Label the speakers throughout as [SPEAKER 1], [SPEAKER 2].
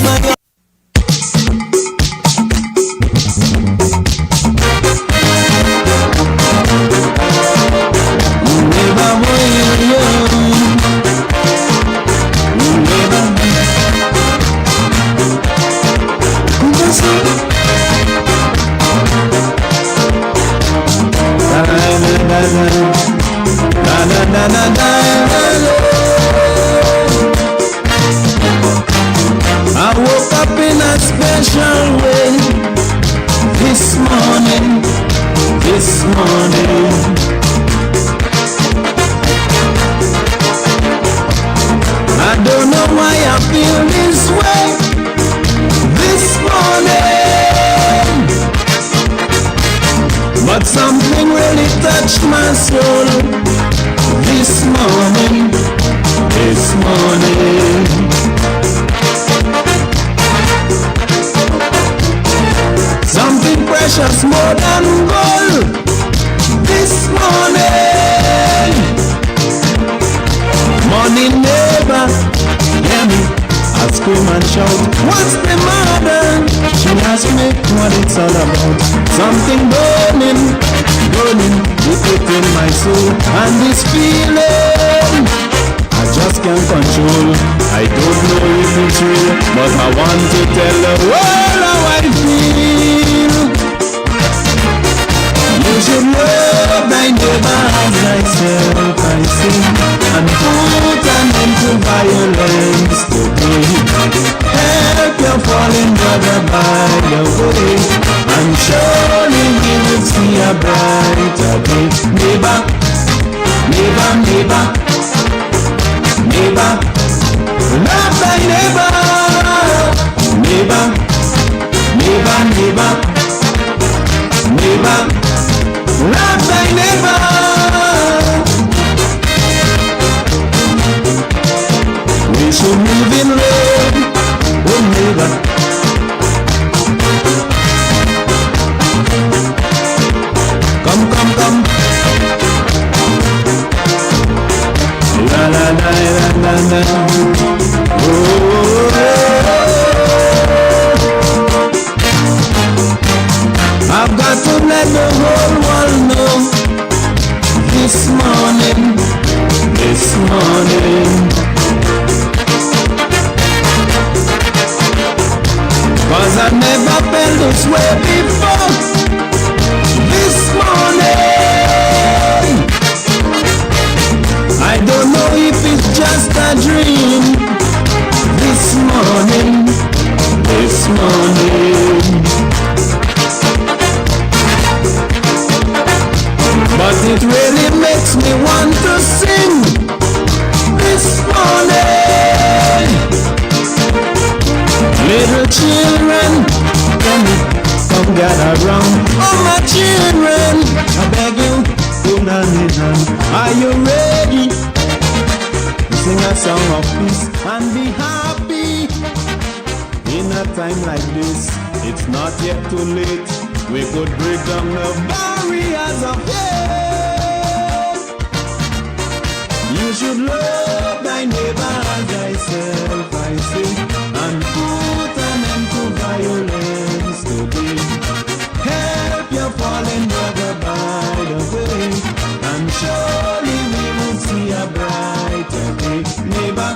[SPEAKER 1] my I woke up in a special way this morning. I don't know why I feel this way this morning, but something really touched my soul this morning. Something precious more than gold this morning. Morning neighbor, hear me, I scream and shout, what's the matter? She asked me what it's all about. Something burning deep in my soul, and this feeling I just can't control. I don't know if it's real, but I want to tell the world how I feel. You should love thy neighbor as thyself, I say, and put an end to violence today. Help your fallen brother by the way, and surely we will see a brighter day. Neighbor, love thy neighbor. Neighbor, love thy neighbor. We should live in love, oh neighbor. Come. La. Oh. I've got to let the whole world know this morning. 'Cause I've never felt this way before this morning. I don't know if it's just a dream this morning. But it really makes me want to sing this morning. Little children, come gather round. Oh my children, I beg you, hold on in hand. Are you ready to sing a song of peace and be happy? In a time like this, it's not yet too late. We could break down the barriers of hate. You should love thy neighbor as thyself, I say, and put an end to violence today. Help your fallen brother by the way, and surely we will see a brighter day. Neighbor,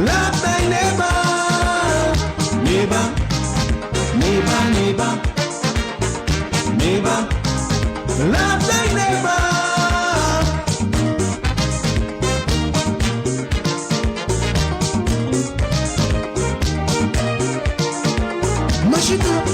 [SPEAKER 1] love thy neighbor. Neighbor, love thy neighbor. Mash it up.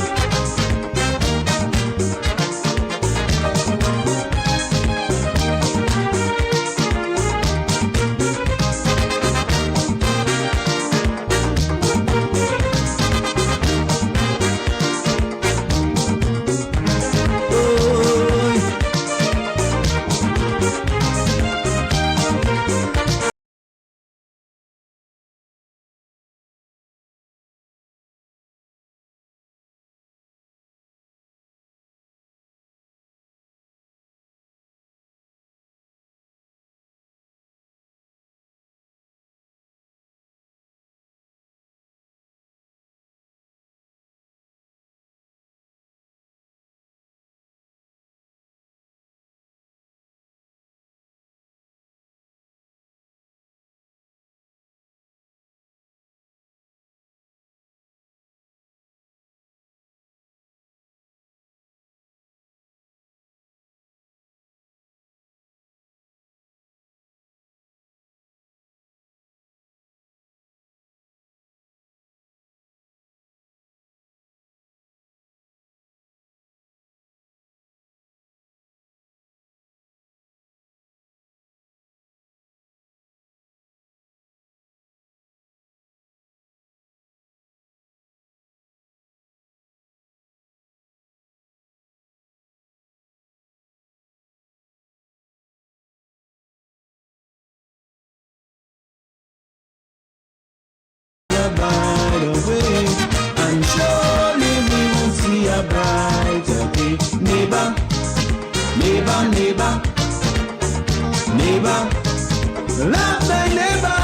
[SPEAKER 1] Love thy neighbor.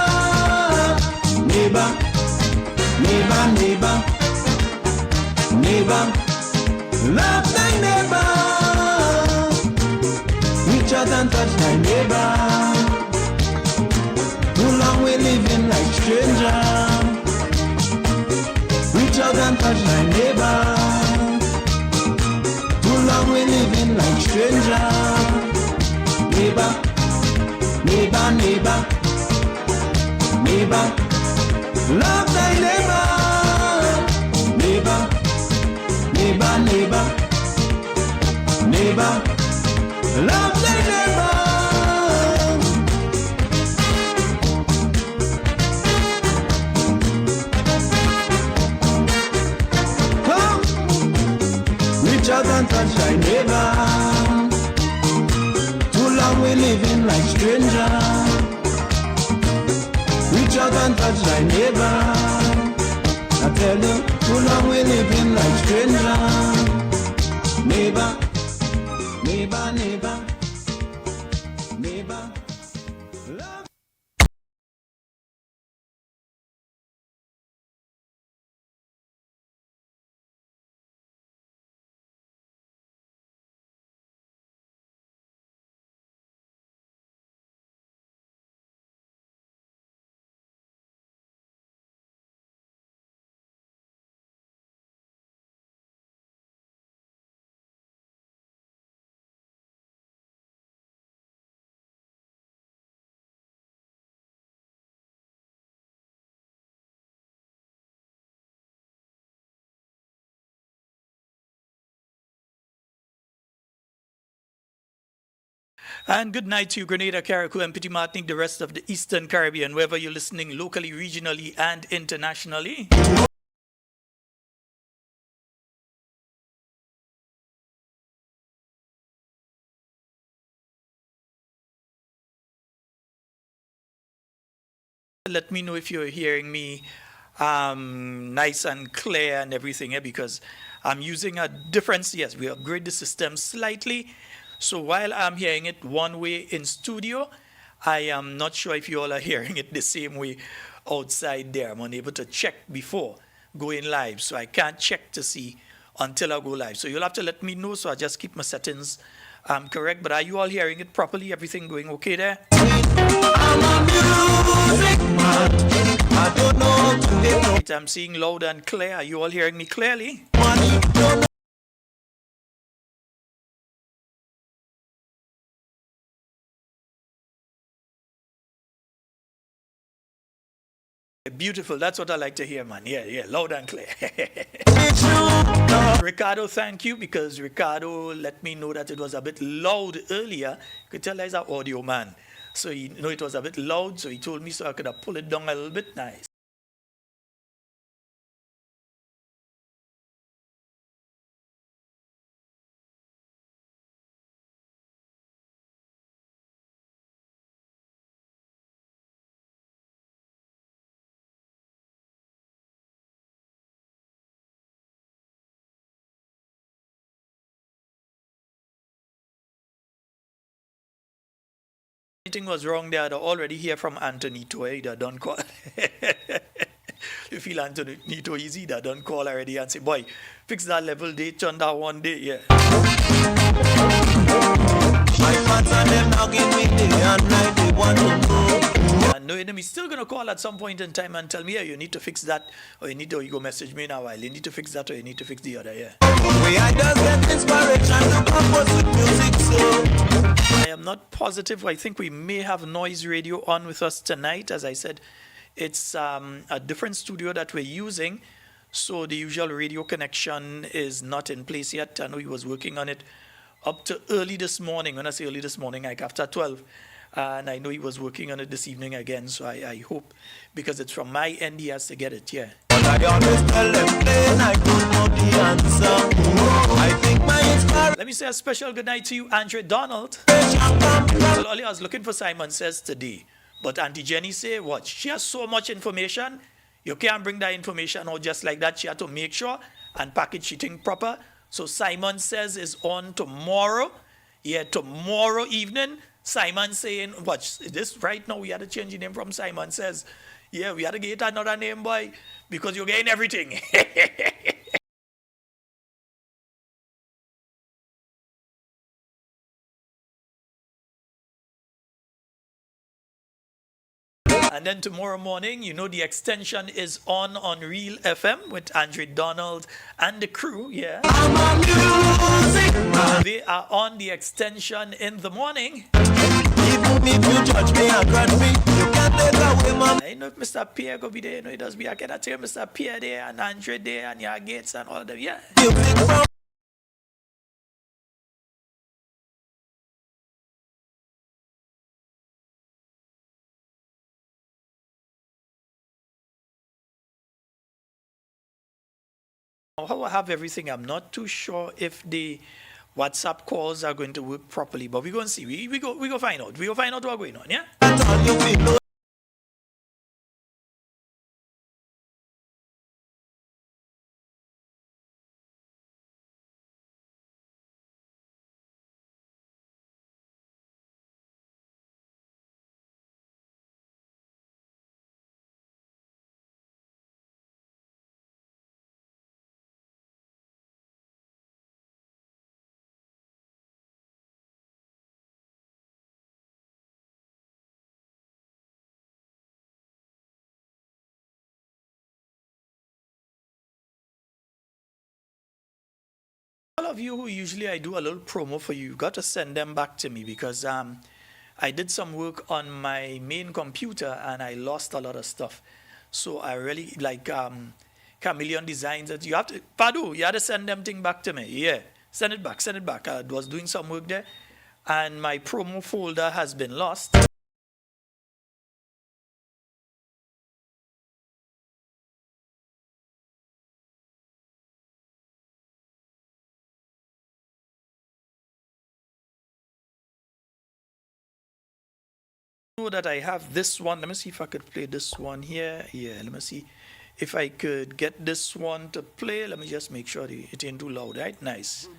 [SPEAKER 1] Neighbor, neighbor, neighbor, neighbor. Love thy neighbor. Reach out and touch thy neighbor. Too long we living like strangers. Reach out and touch thy neighbor. Too long we living like strangers. Neighbor, neighbor, neighbor, neighbor. Love thy neighbor. Neighbor, neighbor, neighbor, neighbor. Love thy neighbor. Come, reach out and touch thy neighbor. Too long we living like strangers. Reach out and touch thy neighbor. I tell you, too long we living like strangers. Neighbor, neighbor, neighbor, neighbor. Love.
[SPEAKER 2] And good night to you, Grenada, Carriacou, and Petit Martinique, the rest of the Eastern Caribbean, wherever you're listening locally, regionally, and internationally. Let me know if you're hearing me nice and clear and everything, because I'm using a difference. Yes, we upgrade the system slightly. So while I'm hearing it one way in studio, I am not sure if you all are hearing it the same way outside there. I'm unable to check before going live, so I can't check to see until I go live. So you'll have to let me know, so I just keep my settings correct. But are you all hearing it properly? Everything going okay there?
[SPEAKER 1] I'm a music man. I don't know how to get no
[SPEAKER 2] Right, I'm seeing loud and clear. Are you all hearing me clearly?
[SPEAKER 1] money. Don't know.
[SPEAKER 2] Beautiful. That's what I like to hear, man. Yeah, loud and clear.
[SPEAKER 1] It's you.
[SPEAKER 2] Ricardo, thank you, because Ricardo let me know that it was a bit loud earlier. You could tell he's an audio man. So he know it was a bit loud, so he told me so I could have pulled it down a little bit. Nice. Anything was wrong there, I'd already hear from Anthony Toy that don't call. You feel Anthony Nito easy that don't call already and say, boy, fix that level day, turn that one day, yeah.
[SPEAKER 1] My fans and them now give me day and night. They want to know.
[SPEAKER 2] And no enemy still gonna call at some point in time and tell me, yeah, you need to fix that, or you go message me in a while. You need to fix that, or you need to fix the other, yeah.
[SPEAKER 1] We I just get inspiration to compose with music, so
[SPEAKER 2] I am not positive. I think we may have noise radio on with us tonight. As I said, it's a different studio that we're using, so the usual radio connection is not in place yet. I know he was working on it up to early this morning. When I say early this morning, like after 12. And I know he was working on it this evening again, so I hope, because it's from my end, he has to get it, yeah.
[SPEAKER 1] but I always tell them plain I don't know the answer. I think my inspiration
[SPEAKER 2] Let me say a special good night to you, Andre Donald.
[SPEAKER 1] comes from
[SPEAKER 2] Well, earlier I was looking for Simon Says today, but Auntie Jenny say, what? She has so much information, you can't bring that information out just like that. She had to make sure and package it in proper. So Simon Says is on tomorrow. Yeah, tomorrow evening, Simon saying, watch this right now, we had to change the name from Simon says, yeah, we had to get another name, boy, because you're getting everything. And then tomorrow morning, you know, the extension is on Real FM with Andre Donald and the crew. Yeah. They are on the extension in the morning.
[SPEAKER 1] Even if you judge me and grudge me, you can't take away my.
[SPEAKER 2] I know if Mr. Pierre go be there, you know, it does be. I cannot tell Mr. Pierre there and Andre there and your Gates and all them. Yeah. How I have everything, I'm not too sure if the WhatsApp calls are going to work properly, but we're going to see. We go find out. We go find out what's going on, yeah? All of you who usually I do a little promo for you, got to send them back to me because I did some work on my main computer and I lost a lot of stuff. So I really like chameleon designs that you have to Padu, you had to send them thing back to me. Yeah. Send it back. I was doing some work there and my promo folder has been lost. Know that I have this one. Let me see if I could play this one here. Yeah, let me see if I could get this one to play. Let me just make sure it ain't too loud, right? Nice.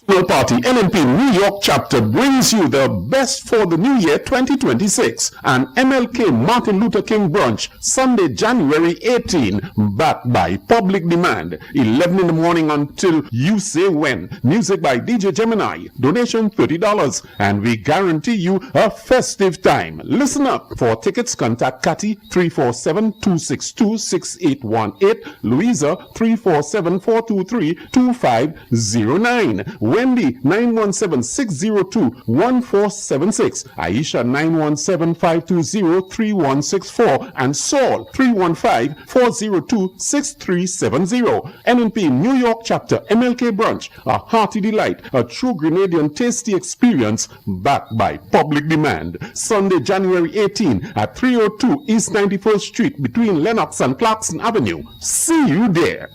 [SPEAKER 3] Party NNP New York chapter brings you the best for the new year 2026 and MLK Martin Luther King brunch Sunday January 18 backed by public demand 11 in the morning until you say when. Music by DJ Gemini, donation $30 and we guarantee you a festive time. Listen up. For tickets contact Cathy 347-262-6818, Louisa 347-423-2509, Wendy 917-602-1476, Aisha 917-520-3164, and Saul 315-402-6370. NNP New York chapter MLK brunch, a hearty delight, a true Grenadian tasty experience backed by public demand. Sunday, January 18 at 302 East 91st Street between Lenox and Clarkson Avenue. See you there.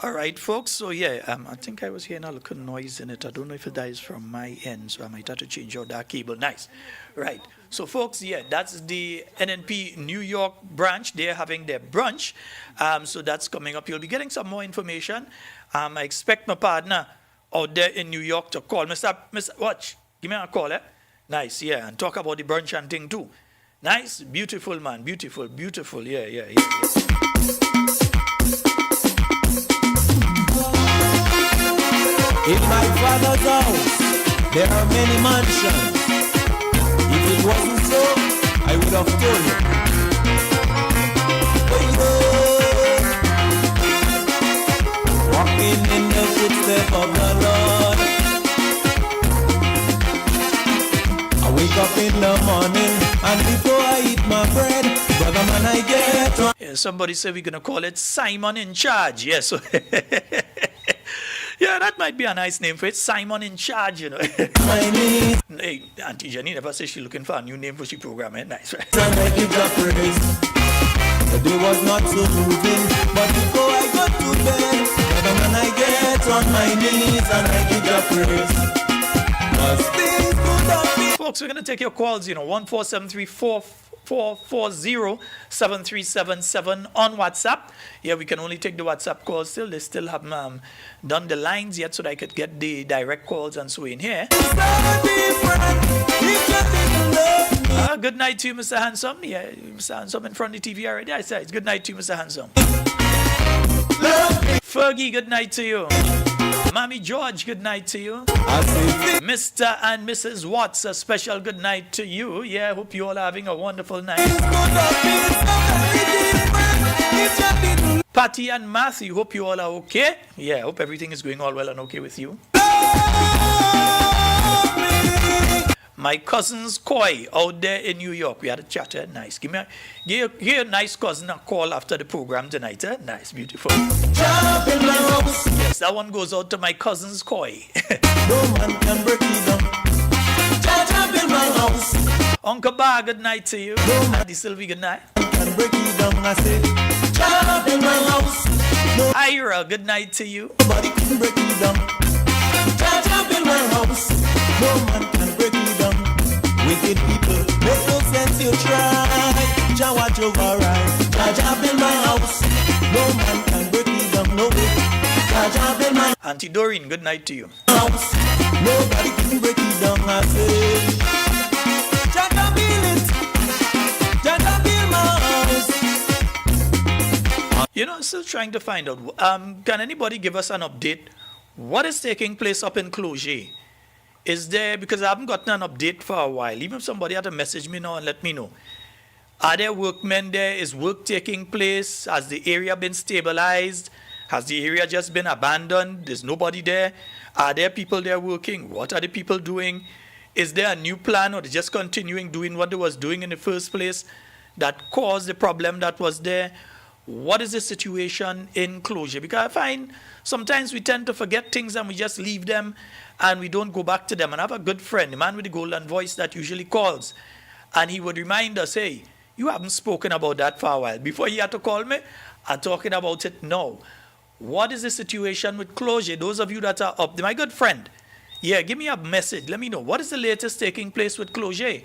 [SPEAKER 2] All right, folks. So yeah, I think I was hearing a little noise in it. I don't know if that is from my end, so I might have to change out that cable. Nice. Right. So folks, yeah, that's the NNP New York branch. They're having their brunch. So that's coming up. You'll be getting some more information. I expect my partner out there in New York to call. Mr. Watch, give me a call, eh? Nice, yeah, and talk about the brunch and thing too. Nice, beautiful, man, beautiful. Yeah.
[SPEAKER 1] In my father's house, there are many mansions. If it wasn't so, I would have told you. Walking in the footsteps of the Lord. I wake up in the morning, and before I eat my bread, brother man, I get one.
[SPEAKER 2] Yeah, somebody said we're going to call it Simon in Charge. Yes. So yeah, that might be a nice name for it. Simon in Charge, you know. Hey, Auntie Jenny never said she's looking for a new name for she program. Eh? Nice, right?
[SPEAKER 1] The day was not so moving, but before I go to bed, brother man, I get on my knees and I give your praise.
[SPEAKER 2] Folks, we're going to take your calls, 14734407377 on WhatsApp. Yeah, we can only take the WhatsApp calls still. They still haven't done the lines yet so that I could get the direct calls and so in here. Good night to you, Mr. Handsome. Yeah, Mr. Handsome in front of the TV already. I said, good night to you, Mr. Handsome. Fergie, good night to you. Mommy George, good night to you. Mr. and Mrs. Watts, a special good night to you. Yeah, hope you all are having a wonderful night. Patty and Matthew, hope you all are okay. Yeah, hope everything is going all well and okay with you. My cousin's Koi out there in New York. We had a chat. Nice. Give your nice cousin a call after the program tonight. Nice, beautiful. Yes, that one goes out to my cousin's Koi.
[SPEAKER 1] No man can break you down. Jump in my house.
[SPEAKER 2] Uncle Bar, good night to you. Auntie Sylvie, good night.
[SPEAKER 1] Can break you down. I say, jump in my house. No,
[SPEAKER 2] Ira, good night to you.
[SPEAKER 1] nobody can break you down. Jump in my house. No man can break you down. Wicked people, make no sense you try. Jah watch over right. Jump in my house. No man can break you down. No way. Jump in my
[SPEAKER 2] Auntie Doreen, good night to you.
[SPEAKER 1] house. Nobody can break you down. I say, Jah build it. Jah build my house.
[SPEAKER 2] You know, I'm still trying to find out. Can anybody give us an update? What is taking place up in Cloget? Is there, because I haven't gotten an update for a while. Even if somebody had to message me now and let me know. Are there workmen there? Is work taking place? Has the area been stabilized? Has the area just been abandoned? There's nobody there? Are there people there working? What are the people doing? Is there a new plan, or they're just continuing doing what they was doing in the first place that caused the problem that was there? What is the situation in Cloget? Because I find sometimes we tend to forget things and we just leave them and we don't go back to them. And I have a good friend, the man with the golden voice that usually calls, and he would remind us, hey, you haven't spoken about that for a while. Before he had to call me, I'm talking about it now. What is the situation with Cloget? Those of you that are up there, my good friend, yeah, give me a message. Let me know. What is the latest taking place with Cloget?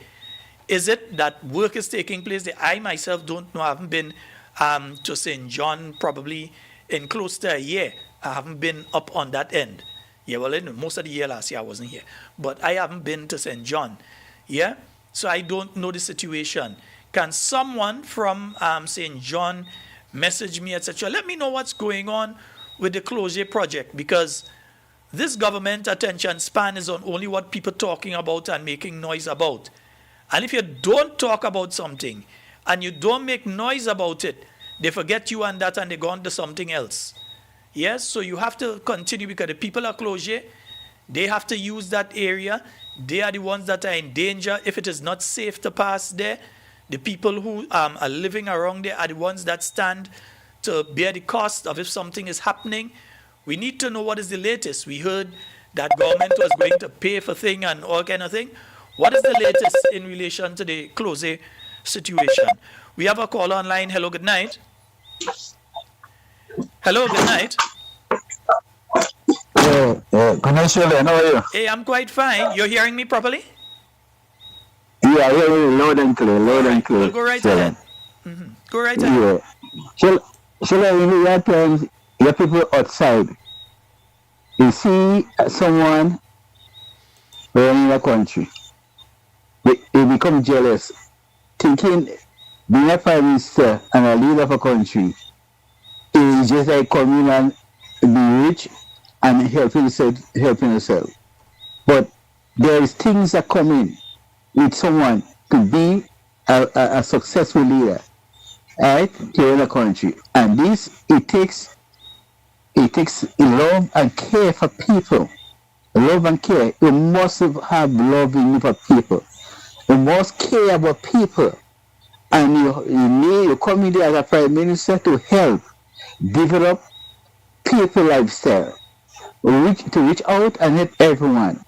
[SPEAKER 2] Is it that work is taking place there? I myself don't know. I haven't been to St. John probably in close to a year. I haven't been up on that end. Yeah, well, most of the year last year I wasn't here. But I haven't been to St. John. Yeah? So I don't know the situation. Can someone from St. John message me, etc.? Let me know what's going on with the Cloget project, because this government attention span is on only what people talking about and making noise about. And if you don't talk about something and you don't make noise about it, they forget you and that and they go on to something else. Yes, so you have to continue, because the people of Cloget, they have to use that area. They are the ones that are in danger if it is not safe to pass there. The people who are living around there are the ones that stand to bear the cost of if something is happening. We need to know what is the latest. We heard that government was going to pay for thing and all kind of thing. What is the latest in relation to the Closet situation? We have a call online. Hello, good night. Hello, good night.
[SPEAKER 4] Good night, Sheldon. How are you?
[SPEAKER 2] Hey, I'm quite fine. You're hearing me properly?
[SPEAKER 4] Yeah, I hear you loud and clear,
[SPEAKER 2] We'll go right ahead. Go right ahead.
[SPEAKER 4] Yeah. Sheldon, you have times, you have people outside. You see someone running a country. They become jealous, thinking being a prime minister and a leader of a country is just like coming and be rich and helping yourself. But there is things that come in with someone to be a successful leader, right, here in the country. And this, it takes love and care for people. Love and care. You must have love in you for people. You must care about people. And you come in there as a prime minister to help develop people lifestyle, to reach out and help everyone.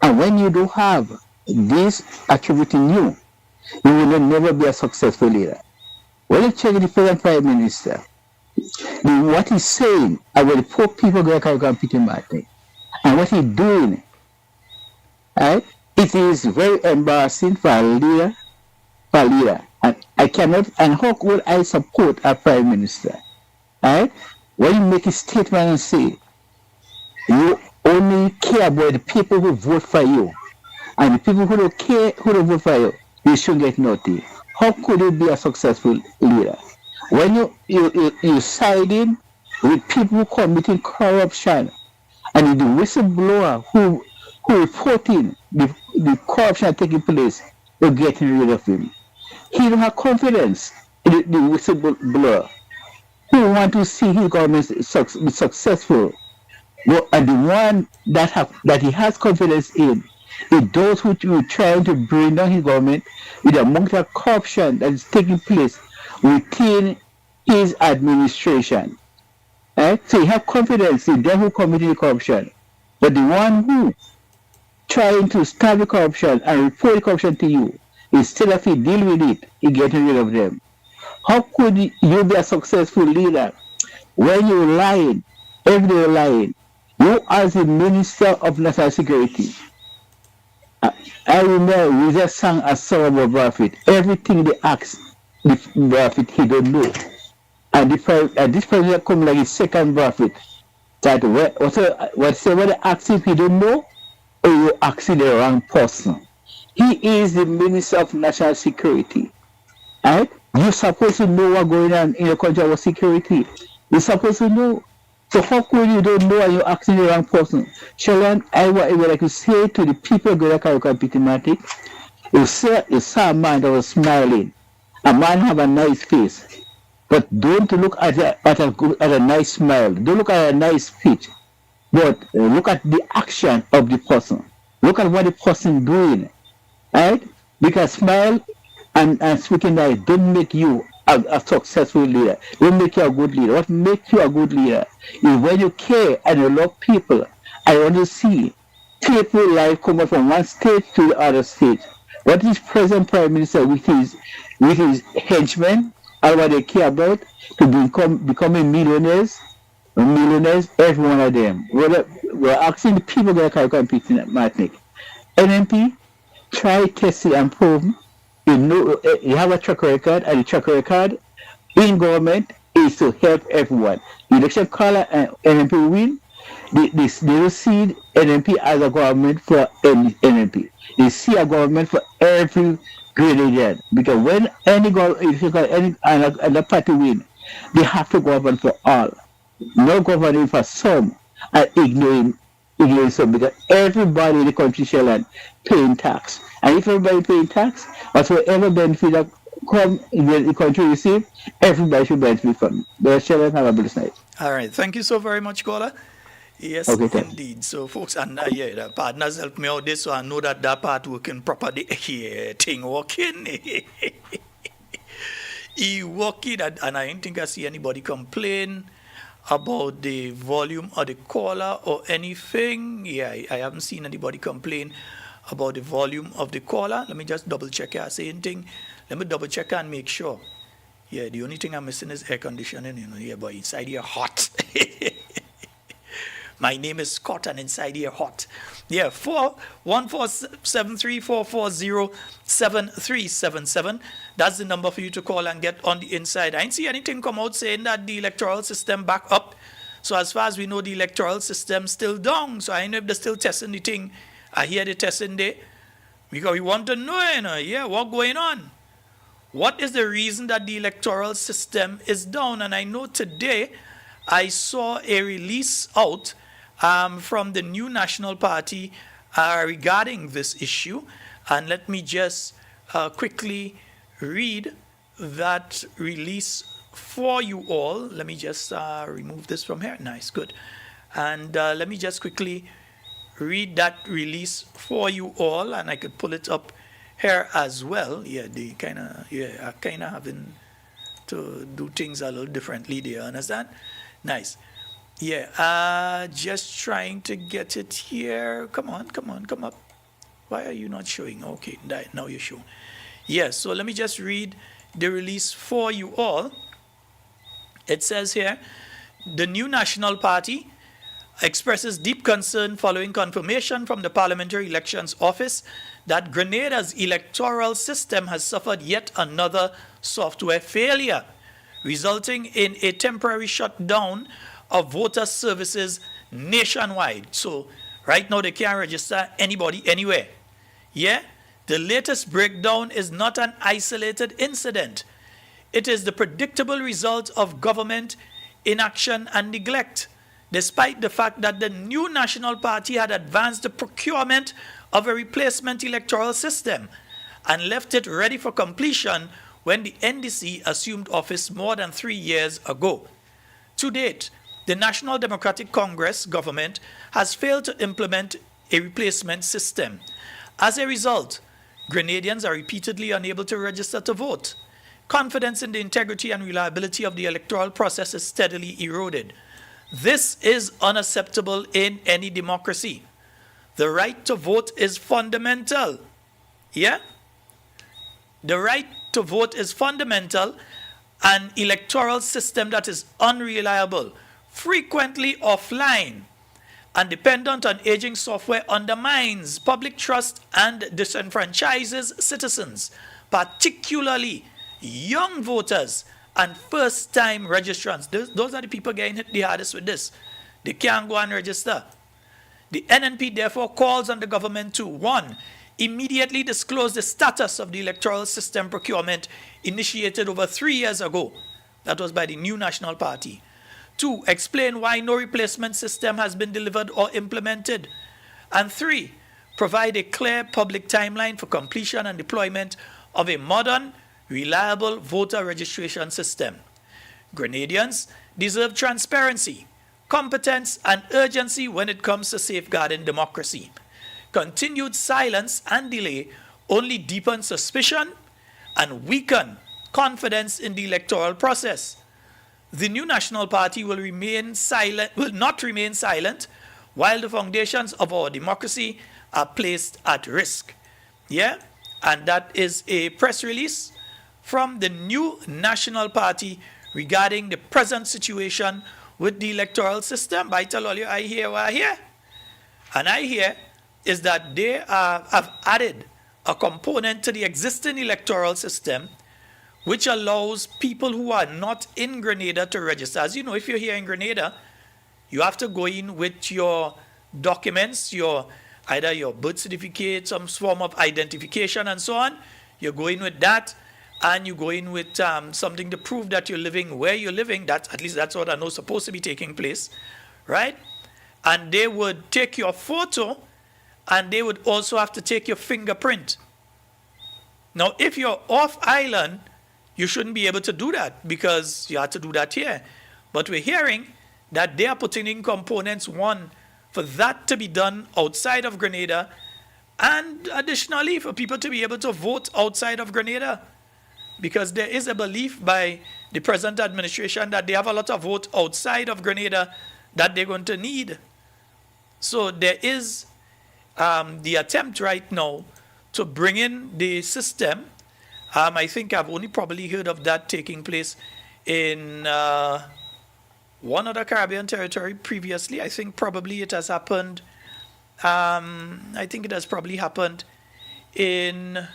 [SPEAKER 4] And when you do have this attribute in you, you will never be a successful leader. When you check the present prime minister, what he's saying about the poor people going to compete in that thing, and what he's doing, right? It is very embarrassing for a leader. And I cannot, and how could I support a prime minister? Right? When you make a statement and say, you only care about the people who vote for you, And the people who don't care, who don't vote for you, you should get nothing. How could you be a successful leader? When you side in with people committing corruption and the whistleblower who reporting the corruption taking place, you're getting rid of him. He don't have confidence in the whistleblower. He want to see his government be successful. But and the one that he has confidence in is those who are trying to bring down his government with the amount of corruption that is taking place within his administration. Right? So you have confidence in them who committed the corruption. But the one who trying to stop the corruption and report the corruption to you, instead of you deal with it, you getting rid of them. How could you be a successful leader when you're lying, every day lying? You as the Minister of National Security, I remember we just sang a song about Buffett. Everything they ask Buffett, he don't know. And this president come like his second Buffett. That whatever they ask him, he don't know, or you asking the wrong person. He is the Minister of National Security. Right? You're supposed to know what's going on in your country about security. You're supposed to know. So how could you don't know and you're asking the wrong person? Sheldon, I would like to say to the people going to Carriacou Pitimatic, you saw a man that was smiling. A man have a nice face. But don't look at a nice smile. Don't look at a nice speech. But look at the action of the person. Look at what the person doing. Right? Because smile and speaking nice don't make you a successful leader. Don't make you a good leader. What makes you a good leader is when you care and you love people. I want to see people life come from one stage to the other stage. What is present Prime Minister with his henchmen and what they care about to becoming millionaires, every one of them. We're asking the people that can compete in Martinic. NMP, try, test it and prove. You have a track record, and the track record in government is to help everyone. The election caller and NMP win. They don't see NMP as a government for NMP. They see a government for every Grenadian. Because when any party win, they have to govern for all. No governing for some and ignoring some, because everybody in the country shall paying tax. And if everybody paying tax, whatsoever benefit that come in the country receive, everybody should benefit from it. But shall have a blessed night.
[SPEAKER 2] All right. Thank you so very much, caller. Yes,
[SPEAKER 4] okay,
[SPEAKER 2] indeed. So, folks, and the partners help me out this, so I know that part working properly. Yeah, thing working. He working, and I don't think I see anybody complain about the volume of the caller or anything. Yeah, I haven't seen anybody complain about the volume of the caller. Let me just double check here. Say anything. Let me double check and make sure. Yeah, the only thing I'm missing is air conditioning, yeah, but inside here hot. My name is Scott, and inside here hot. Yeah, 14734407377. That's the number for you to call and get on the inside. I didn't see anything come out saying that the electoral system back up. So as far as we know, the electoral system still down. So I don't know if they're still testing the thing. I hear the testing there. Because we want to know, yeah, what's going on? What is the reason that the electoral system is down? And I know today I saw a release out from the new National Party regarding this issue. And let me just quickly read that release for you all. Let me just remove this from here. Nice, good. And let me just quickly read that release for you all, and I could pull it up here as well. Yeah, they are kind of having to do things a little differently. Do you understand? Nice. Yeah, just trying to get it here. Come on, come up. Why are you not showing? Okay, now you're showing. Yeah, so let me just read the release for you all. It says here, the new National Party expresses deep concern following confirmation from the Parliamentary Elections Office that Grenada's electoral system has suffered yet another software failure, resulting in a temporary shutdown of voter services nationwide. So right now they can't register anybody anywhere. Yeah? The latest breakdown is not an isolated incident. It is the predictable result of government inaction and neglect, despite the fact that the new National Party had advanced the procurement of a replacement electoral system and left it ready for completion when the NDC assumed office more than 3 years ago. To date, the National Democratic Congress government has failed to implement a replacement system. As a result, Grenadians are repeatedly unable to register to vote. Confidence in the integrity and reliability of the electoral process is steadily eroded. This is unacceptable in any democracy. The right to vote is fundamental. Yeah? The right to vote is fundamental. An electoral system that is unreliable, frequently offline, and dependent on aging software undermines public trust and disenfranchises citizens, particularly young voters and first-time registrants. Those are the people getting hit the hardest with this. They can't go and register. The NNP therefore calls on the government to 1. Immediately disclose the status of the electoral system procurement initiated over 3 years ago. That was by the new National Party. 2. Explain why no replacement system has been delivered or implemented. And 3. Provide a clear public timeline for completion and deployment of a modern, reliable voter registration system. Grenadians deserve transparency, competence, and urgency when it comes to safeguarding democracy. Continued silence and delay only deepen suspicion and weaken confidence in the electoral process. The new National Party will not remain silent while the foundations of our democracy are placed at risk. Yeah? And that is a press release from the new National Party regarding the present situation with the electoral system. But I tell all you, I hear what I hear. And I hear is that they have added a component to the existing electoral system which allows people who are not in Grenada to register. As you know, if you're here in Grenada, you have to go in with your documents, either your birth certificate, some form of identification and so on. You go in with that, and you go in with something to prove that you're living where you're living. At least that's what I know is supposed to be taking place, right? And they would take your photo, and they would also have to take your fingerprint. Now, if you're off island, you shouldn't be able to do that because you had to do that here. But we're hearing that they are putting in components, 1, for that to be done outside of Grenada, and additionally for people to be able to vote outside of Grenada. Because there is a belief by the present administration that they have a lot of vote outside of Grenada that they're going to need. So there is the attempt right now to bring in the system. I think I've only probably heard of that taking place in one other Caribbean territory previously. I think probably it has happened. I think it has probably happened in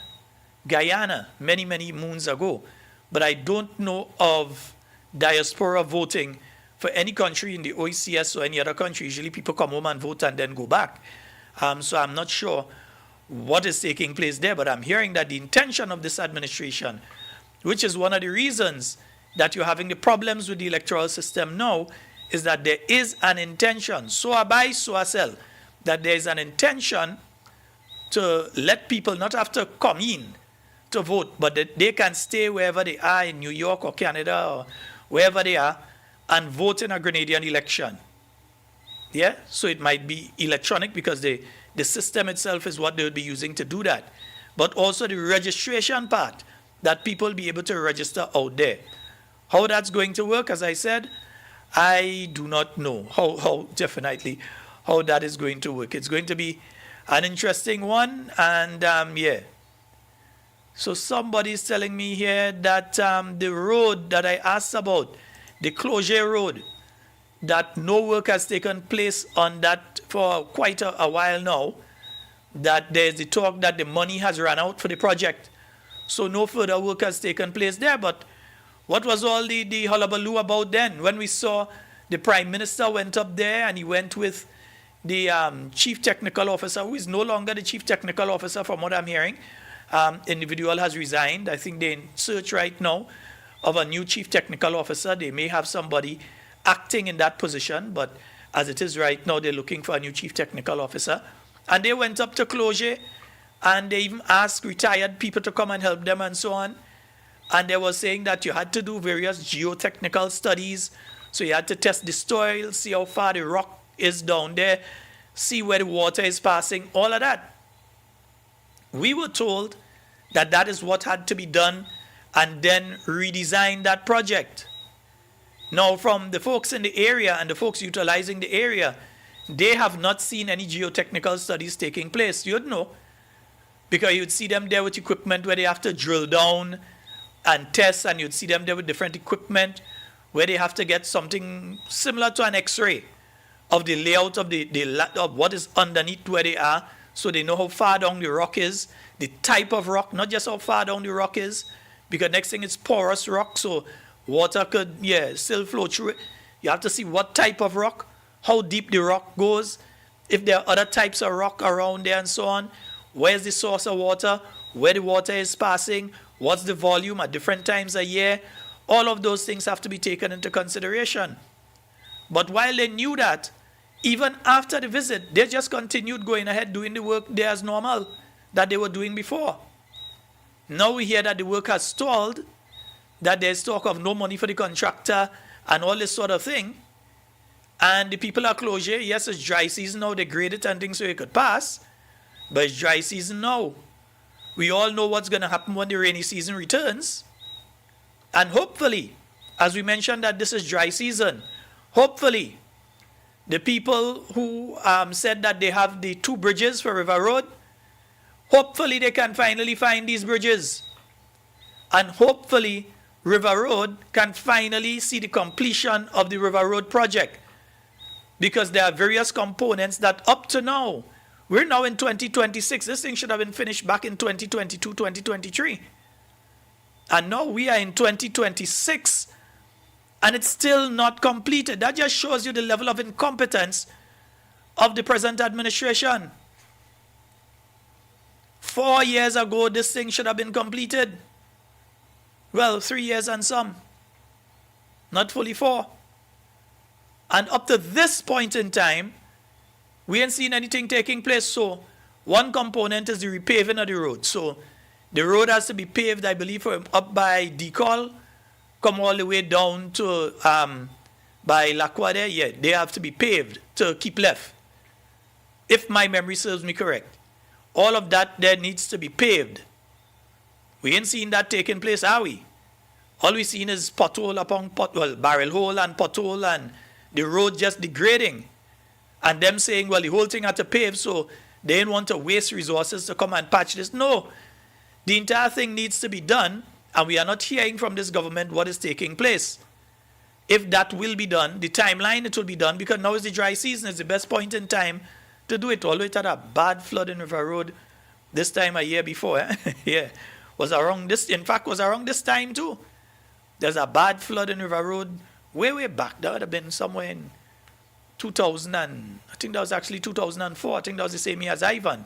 [SPEAKER 2] Guyana many, many moons ago. But I don't know of diaspora voting for any country in the OECS or any other country. Usually people come home and vote and then go back. So I'm not sure what is taking place there, but I'm hearing that the intention of this administration, which is one of the reasons that you're having the problems with the electoral system now, is that there is an intention, so I buy, so I sell, that there is an intention to let people not have to come in to vote, but that they can stay wherever they are in New York or Canada or wherever they are and vote in a Grenadian election. Yeah, so it might be electronic because the system itself is what they would be using to do that. But also the registration part, that people be able to register out there. How that's going to work, as I said, I do not know how that is going to work. It's going to be an interesting one, and yeah. So somebody's telling me here that the road that I asked about, the closure road, that no work has taken place on that for quite a while now, that there's the talk that the money has run out for the project. So no further work has taken place there. But what was all the hullabaloo about then? When we saw the Prime Minister went up there and he went with the chief technical officer, who is no longer the chief technical officer from what I'm hearing. Individual has resigned. I think they're in search right now of a new chief technical officer. They may have somebody acting in that position, but as it is right now, they're looking for a new chief technical officer. And they went up to closure, and they even asked retired people to come and help them and so on. And they were saying that you had to do various geotechnical studies. So you had to test the soil, see how far the rock is down there, see where the water is passing, all of that. We were told that that is what had to be done, and then redesign that project. Now, from the folks in the area and the folks utilizing the area, they have not seen any geotechnical studies taking place. You'd know, because you'd see them there with equipment where they have to drill down and test, and you'd see them there with different equipment where they have to get something similar to an X-ray of the layout of of what is underneath where they are, so they know how far down the rock is, the type of rock, not just how far down the rock is, because next thing is porous rock, so water could, still flow through it. You have to see what type of rock, how deep the rock goes, if there are other types of rock around there and so on, where's the source of water, where the water is passing, what's the volume at different times a year. All of those things have to be taken into consideration. But while they knew that, even after the visit, they just continued going ahead doing the work there as normal that they were doing before. Now we hear that the work has stalled, that there's talk of no money for the contractor and all this sort of thing. And the people are closure. Yes, it's dry season now. They grade it and things so it could pass. But it's dry season now. We all know what's going to happen when the rainy season returns. And hopefully, as we mentioned that this is dry season, hopefully the people who said that they have the 2 bridges for River Road, hopefully they can finally find these bridges. And hopefully River Road can finally see the completion of the River Road project. Because there are various components that up to now, we're now in 2026. This thing should have been finished back in 2022, 2023. And now we are in 2026. And it's still not completed. That just shows you the level of incompetence of the present administration. 4 years ago, this thing should have been completed. Well, 3 years and some. Not fully 4. And up to this point in time, we ain't seen anything taking place. So one component is the repaving of the road. So the road has to be paved, I believe, from up by Decol, come all the way down to by Lacroix there. Yeah, they have to be paved to keep left, if my memory serves me correct. All of that there needs to be paved. We ain't seen that taking place, are we? All we seen is pothole upon pothole, barrel hole and pothole, and the road just degrading. And them saying, well, the whole thing had to pave, so they didn't want to waste resources to come and patch this. No, the entire thing needs to be done, and we are not hearing from this government what is taking place. If that will be done, the timeline it will be done, because now is the dry season, it's the best point in time to do it. Although it had a bad flood in River Road this time a year before. Yeah, was around this, in fact, was around this time too. There's a bad flood in River Road way back. That would have been somewhere in 2000 and, I think that was actually 2004. I think that was the same year as Ivan.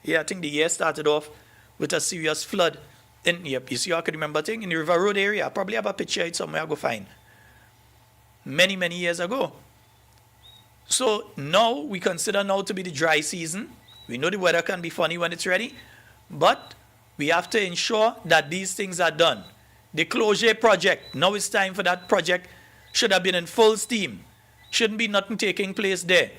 [SPEAKER 2] Yeah, I think the year started off with a serious flood. Yep, you see, I can remember thing in the River Road area. I probably have a picture of it somewhere I'll go find. Many years ago. So now we consider now to be the dry season. We know the weather can be funny when it's ready, but we have to ensure that these things are done. The closure project, now it's time for that project. Should have been in full steam. Shouldn't be nothing taking place there.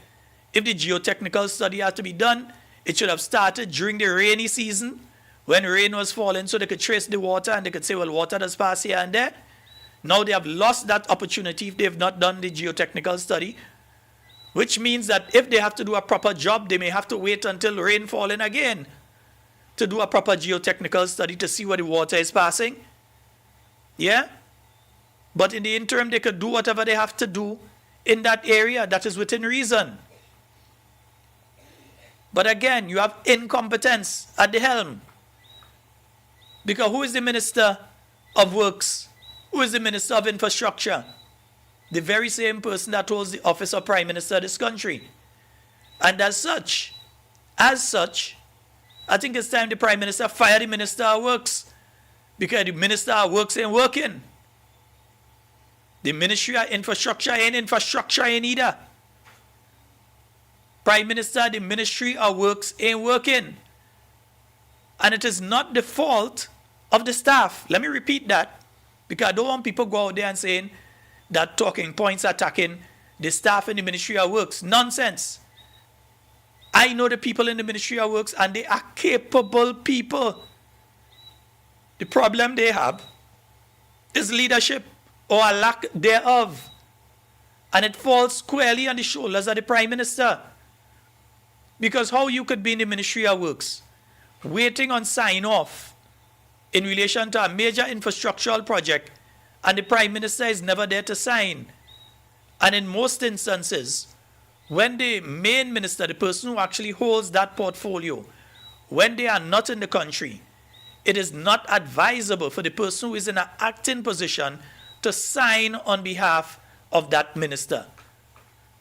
[SPEAKER 2] If the geotechnical study had to be done, it should have started during the rainy season when rain was falling, so they could trace the water and they could say, well, water does pass here and there. Now they have lost that opportunity if they have not done the geotechnical study, which means that if they have to do a proper job, they may have to wait until rain falling again to do a proper geotechnical study to see where the water is passing. Yeah? But in the interim, they could do whatever they have to do in that area that is within reason. But again, you have incompetence at the helm. Because who is the Minister of Works? Who is the Minister of Infrastructure? The very same person that holds the office of Prime Minister of this country. And as such, I think it's time the Prime Minister fire the Minister of Works, because the Minister of Works ain't working. The Ministry of Infrastructure ain't either. Prime Minister, the Ministry of Works ain't working. And it is not the fault of the staff. Let me repeat that, because I don't want people go out there and saying that talking points attacking the staff in the Ministry of Works. Nonsense. I know the people in the Ministry of Works, and they are capable people. The problem they have is leadership or a lack thereof. And it falls squarely on the shoulders of the Prime Minister. Because how you could be in the Ministry of Works waiting on sign-off in relation to a major infrastructural project, and the Prime Minister is never there to sign. And in most instances, when the main minister, the person who actually holds that portfolio, when they are not in the country, it is not advisable for the person who is in an acting position to sign on behalf of that minister.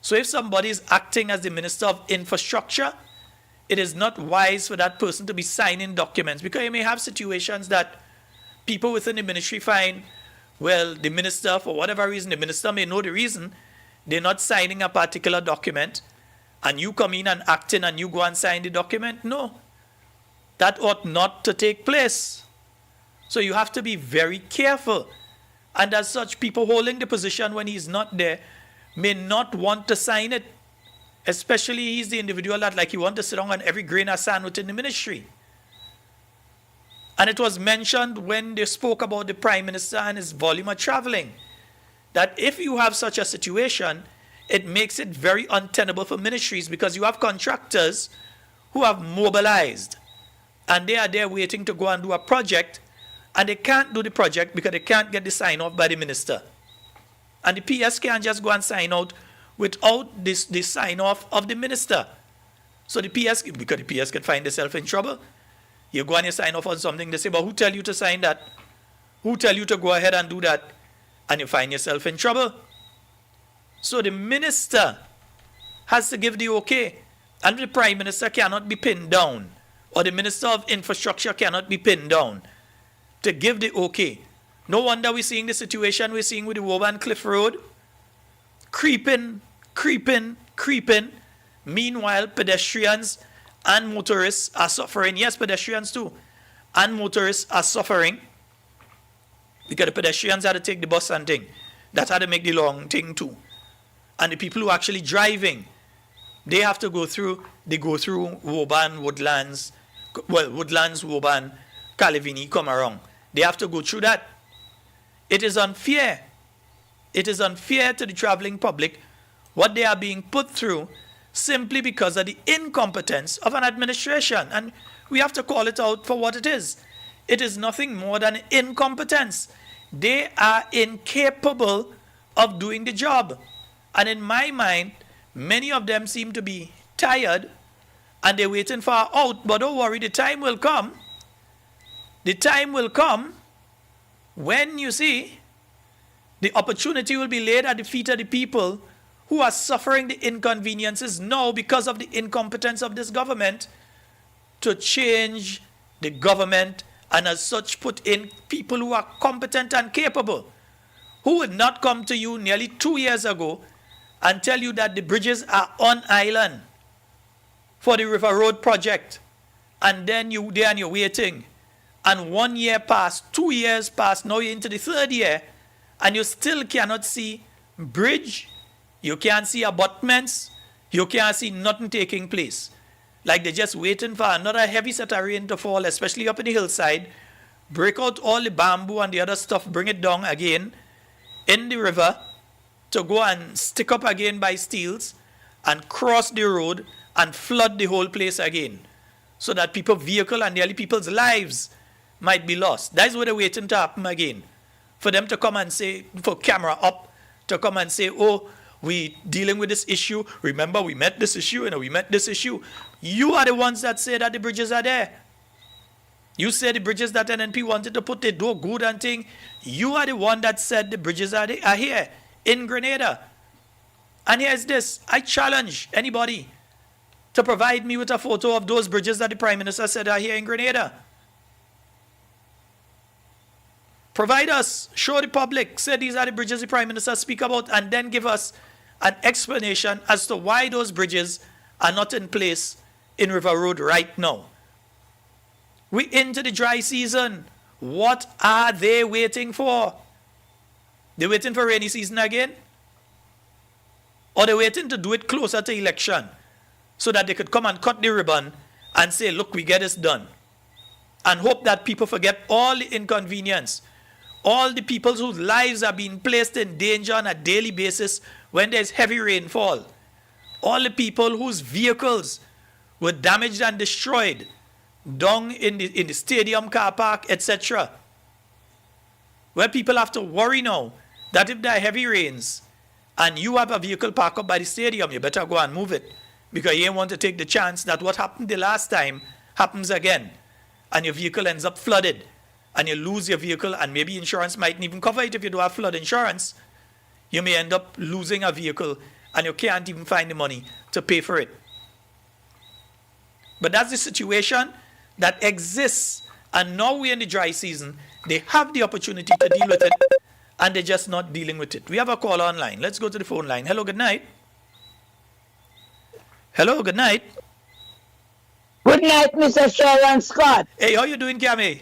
[SPEAKER 2] So if somebody is acting as the Minister of Infrastructure, it is not wise for that person to be signing documents, because you may have situations that people within the ministry find, well, the minister, for whatever reason, the minister may know the reason, they're not signing a particular document, and you come in and act in and you go and sign the document. No, that ought not to take place. So you have to be very careful. And as such, people holding the position when he's not there may not want to sign it. Especially he's the individual that like he wants to sit down on every grain of sand within the ministry. And it was mentioned when they spoke about the Prime Minister and his volume of traveling, that if you have such a situation, it makes it very untenable for ministries, because you have contractors who have mobilized and they are there waiting to go and do a project, and they can't do the project because they can't get the sign off by the minister. And the PS can't just go and sign out without the sign off of the minister. So the PS, because the PS can find themselves in trouble. You go and you sign off on something, they say, but who tell you to sign that? Who tell you to go ahead and do that? And you find yourself in trouble. So the minister has to give the okay. And the Prime Minister cannot be pinned down, or the Minister of Infrastructure cannot be pinned down to give the okay. No wonder we're seeing the situation we're seeing with the Woburn Cliff Road. Creeping. Meanwhile, pedestrians and motorists are suffering. Yes, pedestrians too. And motorists are suffering, because the pedestrians had to take the bus and thing. That had to make the long thing too. And the people who are actually driving, they have to go through Woburn, Woodlands, Woburn, Calivini, come around. They have to go through that. It is unfair. It is unfair to the traveling public what they are being put through simply because of the incompetence of an administration. And we have to call it out for what it is. It is nothing more than incompetence. They are incapable of doing the job. And in my mind, many of them seem to be tired and they're waiting for our out. But don't worry, the time will come. The time will come when, you see, the opportunity will be laid at the feet of the people who are suffering the inconveniences now because of the incompetence of this government, to change the government and as such put in people who are competent and capable, who would not come to you nearly 2 years ago and tell you that the bridges are on island for the River Road project, and then you're there and you're waiting, and 1 year passed, 2 years passed, now you're into the third year, and you still cannot see bridge, you can't see abutments, you can't see nothing taking place. Like they're just waiting for another heavy set of rain to fall, especially up in the hillside, break out all the bamboo and the other stuff, bring it down again in the river to go and stick up again by steels and cross the road and flood the whole place again, so that people's vehicle and nearly people's lives might be lost. That's what they're waiting to happen again. For them to come and say, for camera up, to come and say, oh, we dealing with this issue. Remember, we met this issue and we met this issue. You are the ones that say that the bridges are there. You say the bridges that NNP wanted to put, they do good and thing. You are the one that said the bridges are here in Grenada. And here's this. I challenge anybody to provide me with a photo of those bridges that the Prime Minister said are here in Grenada. Provide us, show the public, say these are the bridges the Prime Minister speak about, and then give us an explanation as to why those bridges are not in place in River Road right now. We're into the dry season. What are they waiting for? They're waiting for rainy season again? Or they're waiting to do it closer to election so that they could come and cut the ribbon and say, look, we get this done. And hope that people forget all the inconvenience, all the people whose lives are being placed in danger on a daily basis when there's heavy rainfall, all the people whose vehicles were damaged and destroyed down in the stadium car park, etc. Where people have to worry now that if there are heavy rains and you have a vehicle parked up by the stadium, you better go and move it, because you don't want to take the chance that what happened the last time happens again and your vehicle ends up flooded and you lose your vehicle, and maybe insurance mightn't even cover it if you don't have flood insurance. You may end up losing a vehicle and you can't even find the money to pay for it. But that's the situation that exists, and now we're in the dry season. They have the opportunity to deal with it, and they're just not dealing with it. We have a call online. Let's go to the phone line. Hello, good night. Hello, good night.
[SPEAKER 5] Good night, Mr. Sheldon Scott.
[SPEAKER 2] Hey, how you doing, Kame?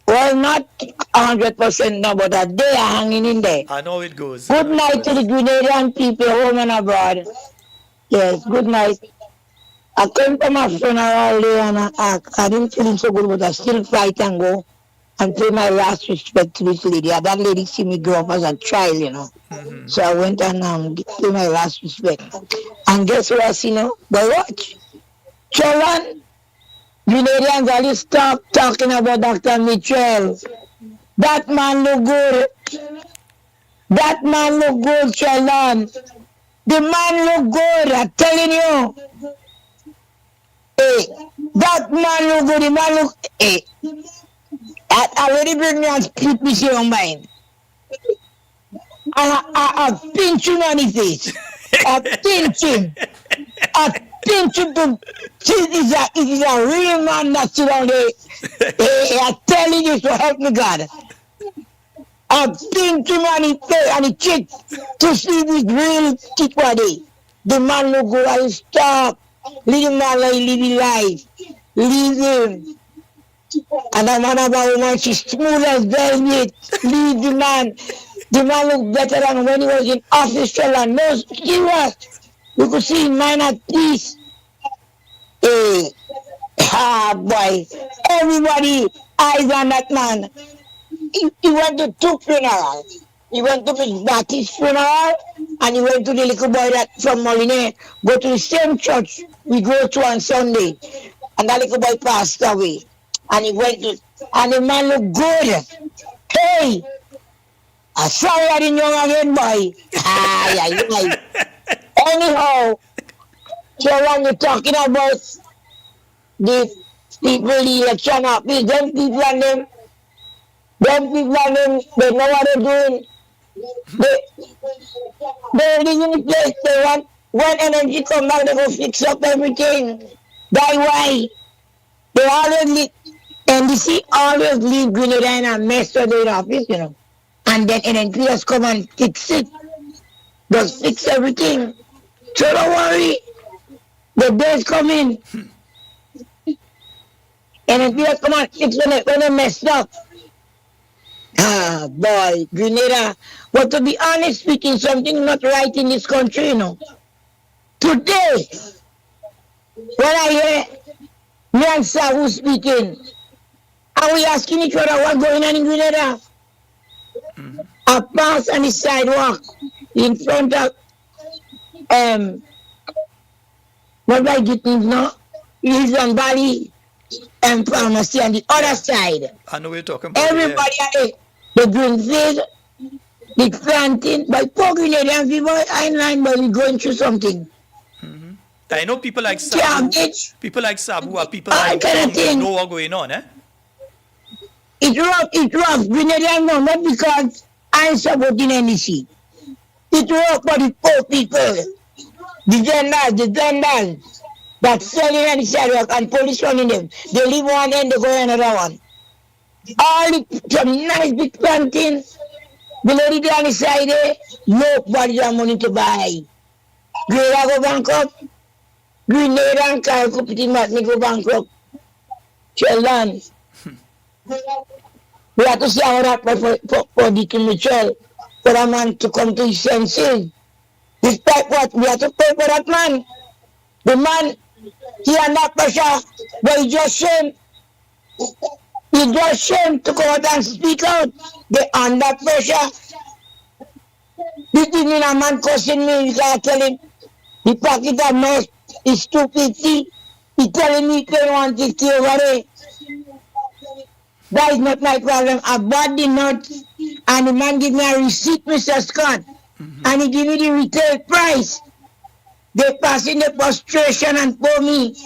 [SPEAKER 5] Well, not 100% no, but they are hanging in there.
[SPEAKER 2] I know it goes.
[SPEAKER 5] Good night to the Grenadian people home and abroad. Yes, good night. I came from a funeral day and I didn't feel so good, but I still fight and go and pay my last respect to this lady. That lady see me grow up as a child, you know. Mm-hmm. So I went and pay my last respect. And guess what, you know? But watch. Children, Grenadians always stop talking about Dr. Mitchell. That man look good. That man look good, Sheldon. The man look good, I'm telling you. Hey, that man look good, the man look, hey. I already bring me and split me share on mine. I pinch him on his face. I pinch him. I pinch him to, it is a real man that's down there. Hey, I'm telling you to help me, God. I pinch him on his face and his cheek to see this real cheek body. The man look good, I stop. Leave him man like live his life. Leave him. And the man about woman, she's smooth as velvet. Leave the man. The man look better than when he was in office. And no, serious. You could see his mind at peace. Hey, boy. Everybody eyes on that man. He went to 2 funerals. He went to his Baptist funeral and he went to the little boy that from Moline, go to the same church we go to on Sunday. And that little boy passed away. And he went to, and the man looked good. Hey, I saw that in young again, boy. Anyhow, so when you're talking about the people, the election office, them people and them, they know what they're doing. They're living in the place they want. When energy come back, they go fix up everything. That's why they always leave, NDC always leave Grenada in a mess for their office, you know. And then NNP just come and fix it. Just fix everything. So don't worry. The day's coming. NNP just come and fix when they messed up. Ah, boy, Grenada. But to be honest speaking, something not right in this country, you know. Today, when I hear me and Sabu speaking, are we asking each other what's going on in Grenada? Mm-hmm. I pass on the sidewalk in front of what I get now, Lisbon Valley and Pharmacy on the other side.
[SPEAKER 2] I know we're talking about
[SPEAKER 5] everybody, the green field, the planting, by poor Grenadian people, I'm going through something.
[SPEAKER 2] Mm-hmm. I know people like Sabu, are people like don't know what's going on, eh?
[SPEAKER 5] It rough, Grenadian no, not because I'm supporting NEC. It rough for the poor people, the genders. that selling on the sidewalk and police running them. They leave one end, they go another one. All the some nice big planting, the lady on the side there, nobody have money to buy. Grenada go bankrupt, Grenada and Carriacou pretty much go bankrupt. Sheldon. We have to see how that for the Mitchell, for a man to come to his senses. Despite what, we have to pay for that man. The man, he under pressure, but he just shame. He just shame to come out and speak out. They under pressure. This evening a man cursing me, because I tell him, the pocket of nose is 250. He telling me 160 over there. That is not my problem. I bought the nut and the man give me a receipt, Mr. Scott. And he give me the retail price. They pass in the frustration and for me.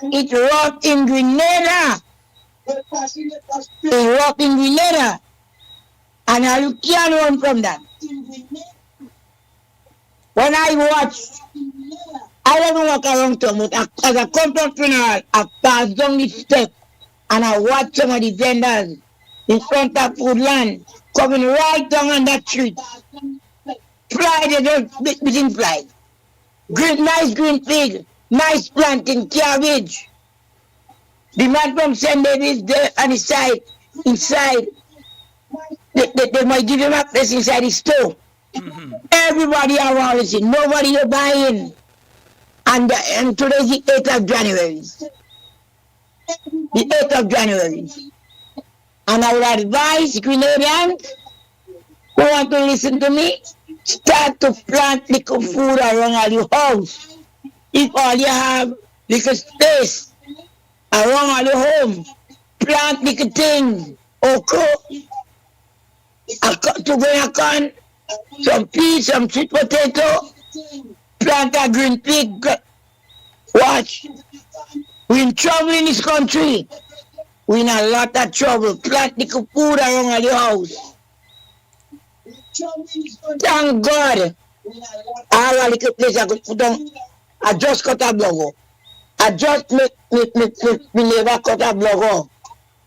[SPEAKER 5] It robbed in Grenada. It robbed in Grenada. And you can't run from that. When I watch, I don't walk around too much. As I come to funeral, I pass down the step and I watch some of the vendors in front of Woodland coming right down on that street. Fly, they don't between fly. Green, nice green pig, nice planting, cabbage. The man from St. David's there on the side, inside. They might give him a place inside the store. Everybody around is in, nobody is buying. And today's the 8th of January. The 8th of January. And I would advise Grenadians who want to listen to me, start to plant little food around all your house. If all you have little space around all your home, plant little things, okra, to grow a corn, some peas, some sweet potato, plant a green pig. Watch. We're in trouble in this country. We're in a lot of trouble. Plant little food around all your house. Thank God. I have a little place I could put on. I just cut a block. I just make neighbor cut a block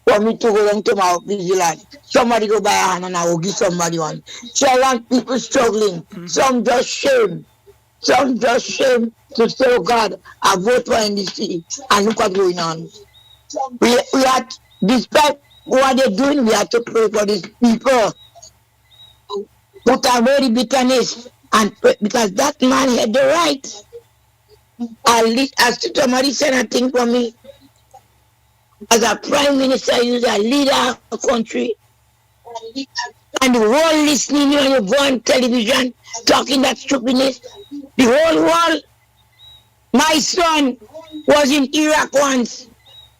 [SPEAKER 5] for me to go down to my busy land. Somebody go buy a hand and I will give somebody one. So I want people struggling. Some just shame. Some just shame to say, oh God, I vote for NDC and look what's going on. We have, despite what they're doing, we have to pray for these people. Put away the bitterness and pray, because that man had the right. At least as somebody said a thing for me. As a prime minister, he's a leader of the country. And the world listening when you go on television talking that stupidness. The whole world. My son was in Iraq once.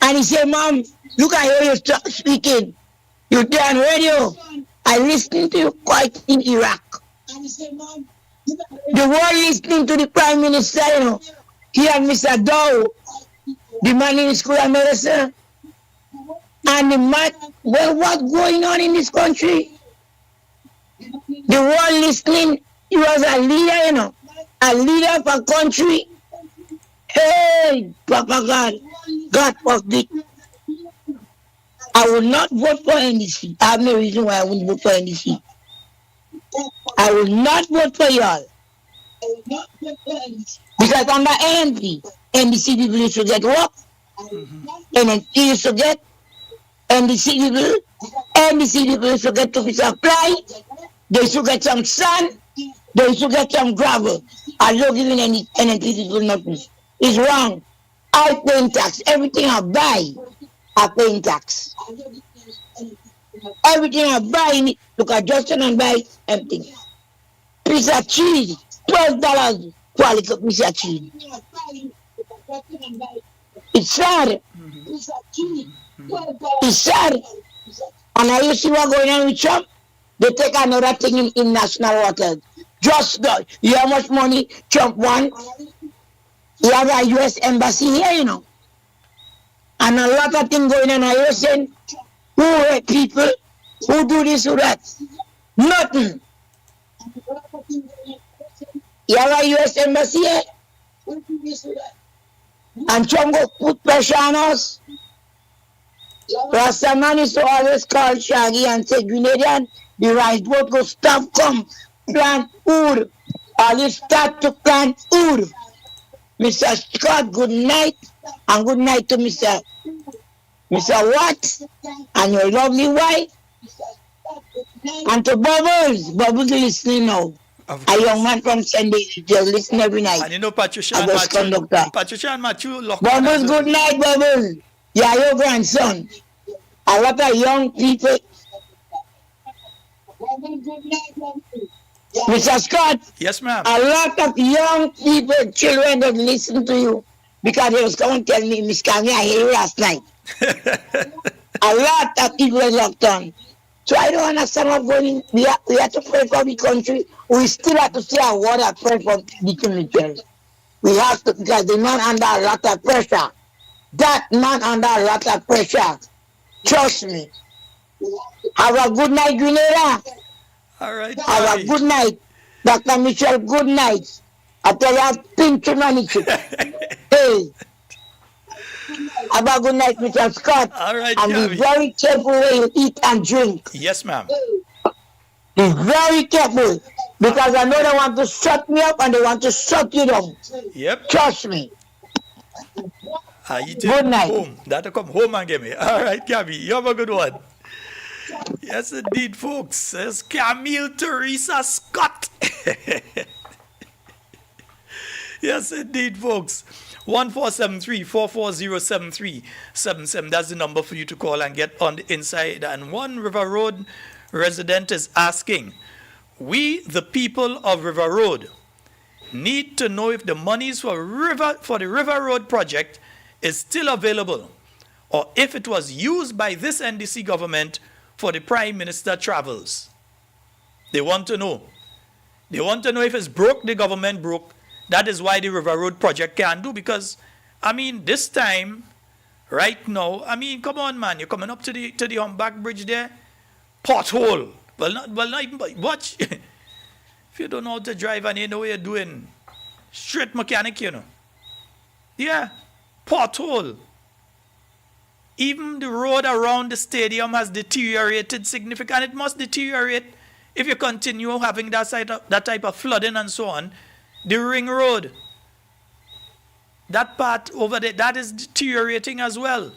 [SPEAKER 5] And he said, Mom, look at how you're speaking. You're there on radio. I listened to you quite in Iraq. The world listening to the Prime Minister, you know. He and Mr. Dow, the man in the School of Medicine. And the man, well, what's going on in this country? The world listening, he was a leader, you know. A leader of a country. Hey, Papa God, God forbid. I will not vote for NDC. I have no reason why I wouldn't vote for NDC. I will not vote for y'all. Because under NDC people used to get work. And then used to get NDC people used to get to supply. They used to get some sand. They used to get some gravel. I'm not giving any people nothing. It's wrong. I pay tax. Everything I buy, I pay tax. Everything I buy, look at Justin and buy everything. Piece of cheese, $12 for a little piece of cheese. It's sad. It's sad. And I used to see what's going on with Trump. They take another thing in national waters. Just you how much money Trump won? You have a U.S. embassy here, you know. And a lot of things going on. I was saying, who hurt people? Who do this, who that? Nothing. You have a U.S. embassy here? And Trump go put pressure on us. Rastaman is to always call Shaggy and say, Grenadian, the rice boat go stop come, plant food. All you start to plant food. Mr. Scott, good night. And good night to Mr. Watt and your lovely wife. And to Bubbles. Bubbles listening now. A young man from Sunday, just listen every night.
[SPEAKER 2] And you know Patricia and
[SPEAKER 5] Matthew.
[SPEAKER 2] Conductor. Patricia and Matthew.
[SPEAKER 5] Bubbles, good night, Bubbles. Yeah, your grandson. A lot of young people. Mr. Scott.
[SPEAKER 2] Yes, ma'am.
[SPEAKER 5] A lot of young people, children that listen to you because they was coming and tell me, Miss Cammy, I hear you last night. A lot of people are locked on. So I don't understand what's going on. We have to pray for the country. We still have to say a word of prayer for the military. We have to, because the man under a lot of pressure. That man under a lot of pressure. Trust me. Have a good night, Grenada.
[SPEAKER 2] All right.
[SPEAKER 5] Have a good night. Dr. Mitchell, good night. I tell you, I've been humanity. Hey. Have a good night, Mr. Scott.
[SPEAKER 2] All right,
[SPEAKER 5] and
[SPEAKER 2] Gabby.
[SPEAKER 5] be very careful where you eat and drink.
[SPEAKER 2] Yes, ma'am.
[SPEAKER 5] Be very careful. Because I know they want to shut me up and they want to shut you down.
[SPEAKER 2] Yep.
[SPEAKER 5] Trust me.
[SPEAKER 2] Good
[SPEAKER 5] night.
[SPEAKER 2] Home. That'll come home and get me. All right, Gabby. You have a good one. Yes, indeed, folks. It's Camille Teresa Scott. Yes, indeed, folks. 1473-440-7377. That's the number for you to call and get on the inside. And one River Road resident is asking, we, the people of River Road, need to know if the monies for the River Road project is still available, or if it was used by this NDC government for the Prime Minister travels. They want to know. They want to know if it's broke, the government broke. That is why the River Road project can't do, because, I mean, this time, right now, I mean, come on, man, you're coming up to the Humpback Bridge there, pothole. Well, not even, watch. If you don't know how to drive and you know what you're doing, straight mechanic, you know. Yeah, pothole. Even the road around the stadium has deteriorated significantly. It must deteriorate if you continue having that type of flooding and so on. The ring road, that part over there, that is deteriorating as well.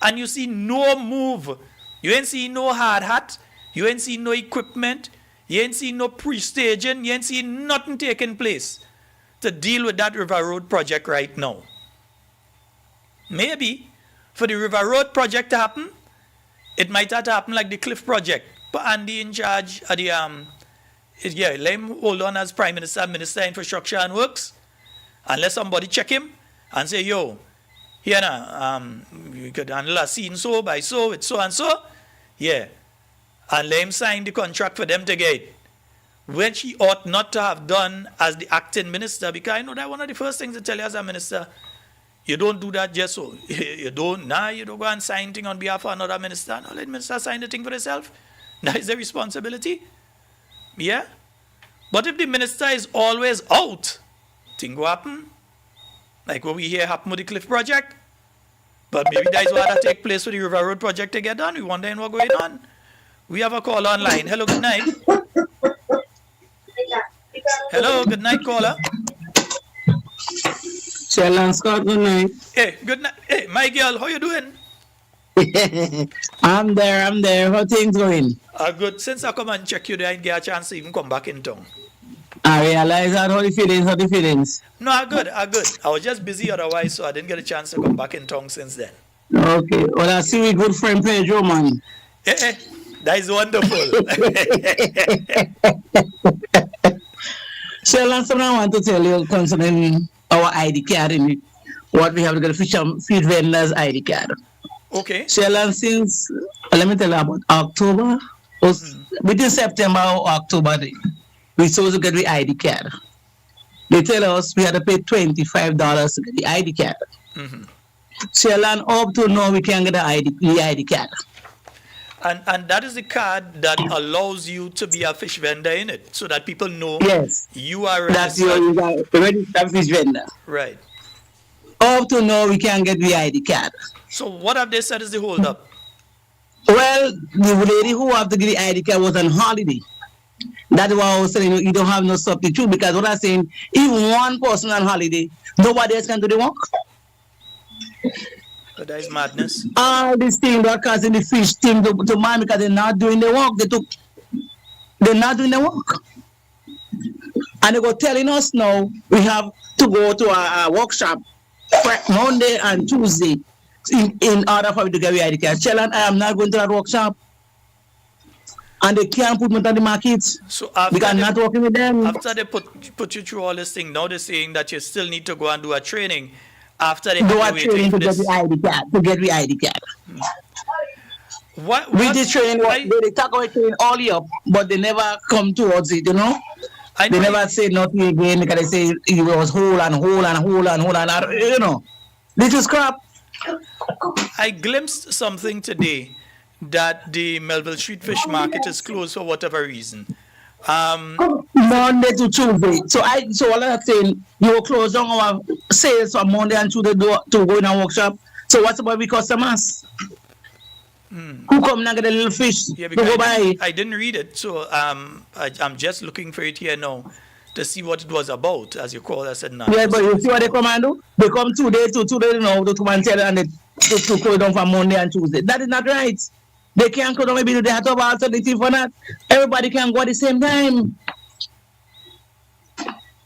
[SPEAKER 2] And you see no move. You ain't see no hard hat. You ain't see no equipment. You ain't see no pre-staging. You ain't see nothing taking place to deal with that River Road project right now. Maybe for the River Road project to happen, it might have to happen like the Cliff project. Put Andy in charge of the let him hold on as Prime Minister, Minister of Infrastructure and Works, and let somebody check him and say, yo, here now, you could handle a scene so by so, with so and so, yeah, and let him sign the contract for them to get it, which he ought not to have done as the acting minister, because I know that one of the first things to tell you as a minister, you don't do that just so. You don't go and sign thing on behalf of another minister. No, let the minister sign the thing for himself. That is the responsibility. Yeah? But if the minister is always out, thing will happen. Like what we hear happen with the Cliff project. But maybe that is what will take place with the River Road project to get done. We wonder what's going on. We have a call online. Hello, good night. Hello, good night, caller.
[SPEAKER 6] Sheldon Scott, good night.
[SPEAKER 2] Hey, good night. Hey, my girl, how you doing?
[SPEAKER 6] I'm there. How things going?
[SPEAKER 2] Good. Since I come and check you there, I didn't get a chance to even come back in town.
[SPEAKER 6] I realize that how the feelings.
[SPEAKER 2] No, I'm good. I was just busy otherwise, so I didn't get a chance to come back in town since then.
[SPEAKER 6] Okay. Well, I see we good friend Pedro, man.
[SPEAKER 2] That is wonderful.
[SPEAKER 6] Sheldon, something I want to tell you concerning our ID card in it. What we have to get feed vendors ID card.
[SPEAKER 2] Okay.
[SPEAKER 6] Sheldon, since, let me tell you about October, within September or October, we supposed to get the ID card. They tell us we had to pay $25 to get the ID card.
[SPEAKER 2] Mm-hmm.
[SPEAKER 6] Sheldon, up to now, we can't get the ID card.
[SPEAKER 2] And that is the card that allows you to be a fish vendor in it, so that people know
[SPEAKER 6] Yes.
[SPEAKER 2] you are
[SPEAKER 6] That's
[SPEAKER 2] registered.
[SPEAKER 6] your registered fish vendor.
[SPEAKER 2] Right.
[SPEAKER 6] Up to now, we can get the ID card.
[SPEAKER 2] So what have they said is the hold up?
[SPEAKER 6] Well, the lady who have to get the ID card was on holiday. That's why I was saying you don't have no substitute, because what I'm saying, if one person on holiday, nobody else can do the work.
[SPEAKER 2] But that is madness.
[SPEAKER 6] All these things are causing the fish team to mind because they're not doing the work. They're not doing the work. And they go telling us now we have to go to a workshop Monday and Tuesday in order for me to get the ID card. Sheldon, I am not going to that workshop. And they can't put me on the market
[SPEAKER 2] So
[SPEAKER 6] because I'm not working with them.
[SPEAKER 2] after they put you through all this thing, now they're saying that you still need to go and do a training after they
[SPEAKER 6] Do
[SPEAKER 2] have
[SPEAKER 6] a
[SPEAKER 2] you
[SPEAKER 6] training
[SPEAKER 2] waiting for
[SPEAKER 6] to get
[SPEAKER 2] this.
[SPEAKER 6] the ID card. To get the ID card. With this training, they talk about training all year, but they never come towards it, you know?
[SPEAKER 2] I
[SPEAKER 6] They
[SPEAKER 2] know
[SPEAKER 6] never say nothing again because they say it was whole and whole and whole and whole and you know. This is crap.
[SPEAKER 2] I glimpsed something today that the Melville Street Fish Market is closed for whatever reason.
[SPEAKER 6] Monday to Tuesday. So all I'm saying, you will close down our sales from Monday and Tuesday to go in a workshop. So what's about we customers? Who come and get a little fish
[SPEAKER 2] Yeah,
[SPEAKER 6] to go buy?
[SPEAKER 2] I didn't read it, so I'm just looking for it here now to see what it was about, as you call it. I said, no.
[SPEAKER 6] Yeah, but you see what they come and do? They come 2 days to 2 days now to come and tell and they to close down for Monday and Tuesday. That is not right. They can't close down, maybe they have to have an alternative for that. Everybody can go at the same time.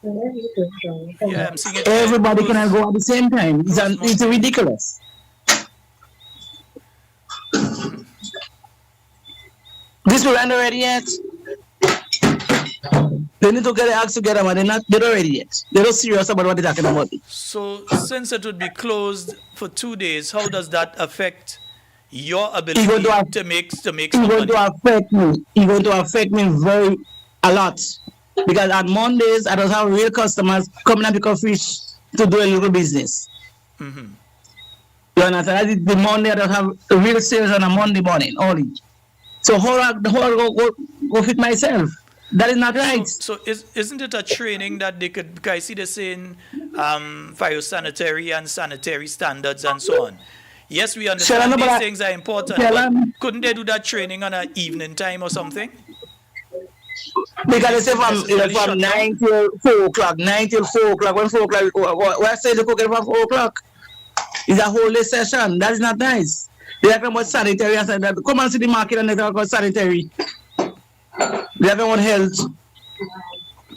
[SPEAKER 2] Yeah, I'm seeing it.
[SPEAKER 6] Everybody can go at the same time. It's ridiculous. This will end already yet? They need to get the acts together, man. They're not ready yet. They're not serious about what they're talking about.
[SPEAKER 2] So since it would be closed for 2 days, how does that affect your ability to make some
[SPEAKER 6] It's going
[SPEAKER 2] money?
[SPEAKER 6] to affect me. It's going to affect me a lot. Because on Mondays, I don't have real customers coming and pick up fish to do a little business.
[SPEAKER 2] Mm-hmm.
[SPEAKER 6] You understand? That is the Monday I don't have real sales on a Monday morning only. So how I go fit myself? That is not right.
[SPEAKER 2] So isn't it a training that they could, because I see they're saying phytosanitary and sanitary standards and so on. Yes, we understand these things are important, but couldn't they do that training on an evening time or something?
[SPEAKER 6] Because they say from 9 till 4 o'clock, 9 till 4 o'clock. When 4 o'clock, where say they cook it from 4 o'clock? It's a whole day session. That is not nice. They are talking about sanitary and that. Come and see the market and they talk about sanitary. They have about health.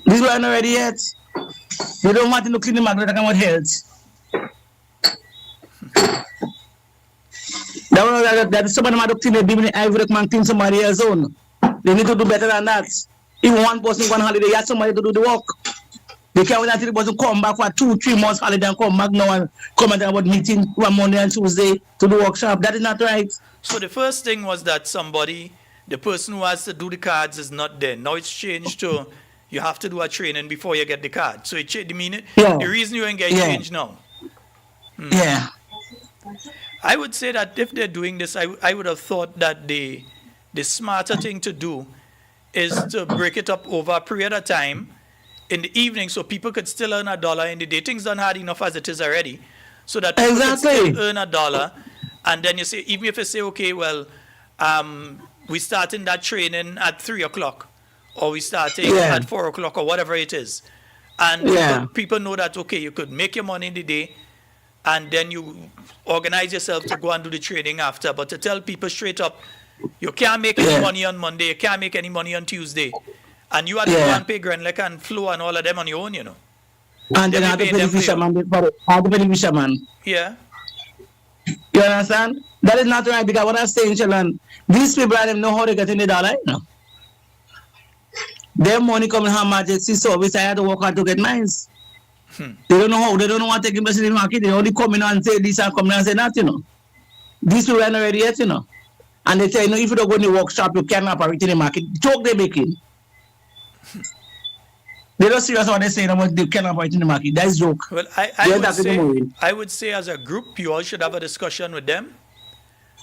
[SPEAKER 6] This one not ready yet. They don't want to clean the market, they're talking about health. That somebody might have cleaned the building, I would recommend clean somebody else's own. They need to do better than that. If one person go on holiday, you have somebody to do the work. They can't wait until the person come back for 2-3 months holiday and come back now and comment about meeting one Monday and Tuesday to the workshop. That is not right.
[SPEAKER 2] So the first thing was that the person who has to do the cards is not there. Now it's changed to you have to do a training before you get the card. So the reason you ain't getting changed now.
[SPEAKER 6] Yeah.
[SPEAKER 2] I would say that if they're doing this, I would have thought that the smarter thing to do is to break it up over a period of time in the evening so people could still earn $1 in the day. Things done hard enough as it is already. So that people could still earn $1. And then you say, even if you say, okay, well, we starting that training at 3 o'clock or we starting at 4 o'clock or whatever it is. And people know that, okay, you could make your money in the day and then you organize yourself to go and do the training after. But to tell people straight up, you can't make any money on Monday, you can't make any money on Tuesday. And you have to go and pay Grenada and Flo and all of them on your own, you know.
[SPEAKER 6] And then I have to pay the fisherman. I have to pay the fisherman.
[SPEAKER 2] Yeah.
[SPEAKER 6] You understand? That is not right because what I'm saying, Sheldon, these people I don't know how they get in the dollar, you know. Their money coming from emergency service, I had to work hard to get mine. They don't know how, they don't know what to invest in the market. They only come in and say this and come in and say that, you know. These people are not ready yet, you know. And they say, you know, if you don't go in the workshop, you can't operate in the market. Joke they're making. They're not serious what they're saying about they can't operate in the market. That's joke.
[SPEAKER 2] Well, I would say as a group, you all should have a discussion with them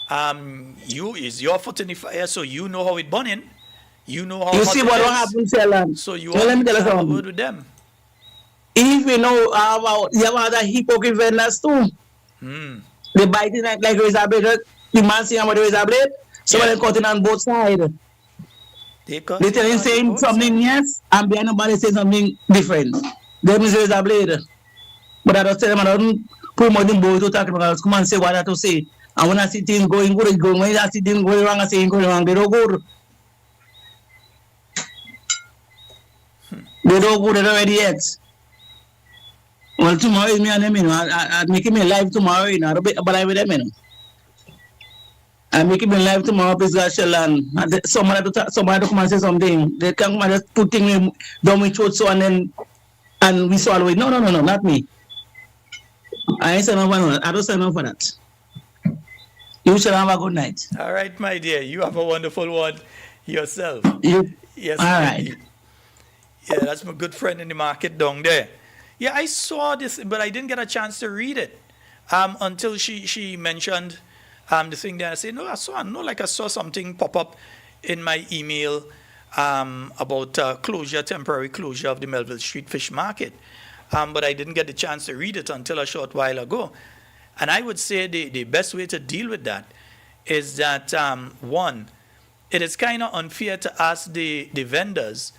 [SPEAKER 2] You is your foot in the fire, so you know how it burning. You know how
[SPEAKER 6] You
[SPEAKER 2] hot
[SPEAKER 6] see
[SPEAKER 2] it
[SPEAKER 6] what
[SPEAKER 2] is.
[SPEAKER 6] happens, Sheldon?
[SPEAKER 2] So you
[SPEAKER 6] So let me
[SPEAKER 2] want to
[SPEAKER 6] tell you
[SPEAKER 2] have a
[SPEAKER 6] something.
[SPEAKER 2] word with them.
[SPEAKER 6] If you know about you have other hypocrite vendors too. They buy it like razor blade. The man see how much razor blade. Some of them cutting on both sides.
[SPEAKER 2] They cut
[SPEAKER 6] They
[SPEAKER 2] it
[SPEAKER 6] tell you
[SPEAKER 2] on
[SPEAKER 6] saying
[SPEAKER 2] both
[SPEAKER 6] something
[SPEAKER 2] sides.
[SPEAKER 6] yes, and behind nobody say something different. Them is razor blade. But I just tell them I don't put more than both to talk about. Come and say what I have to say. And when I see things going good, it's going. When I see things going wrong, I say it's going wrong. They don't good. They don't good already yet. Well, tomorrow is me and them, you know. I make me live tomorrow, you know. I'll be alive with them, you know. I make it live tomorrow, please, God, Sheldon. Somebody to come and say something. They can come and just put things down my throat so and we swallow it. No, not me. I ain't saying no for that. I don't say no for that. You shall have a good night.
[SPEAKER 2] All right, my dear. You have a wonderful one yourself.
[SPEAKER 6] You.
[SPEAKER 2] Yes,
[SPEAKER 6] All right.
[SPEAKER 2] indeed. Yeah, that's my good friend in the market down there. Yeah, I saw this, but I didn't get a chance to read it until she mentioned the thing there. I said, no, I saw something pop up in my email about temporary closure of the Melville Street Fish Market. But I didn't get the chance to read it until a short while ago. And I would say the best way to deal with that is that, one, it is kind of unfair to ask the vendors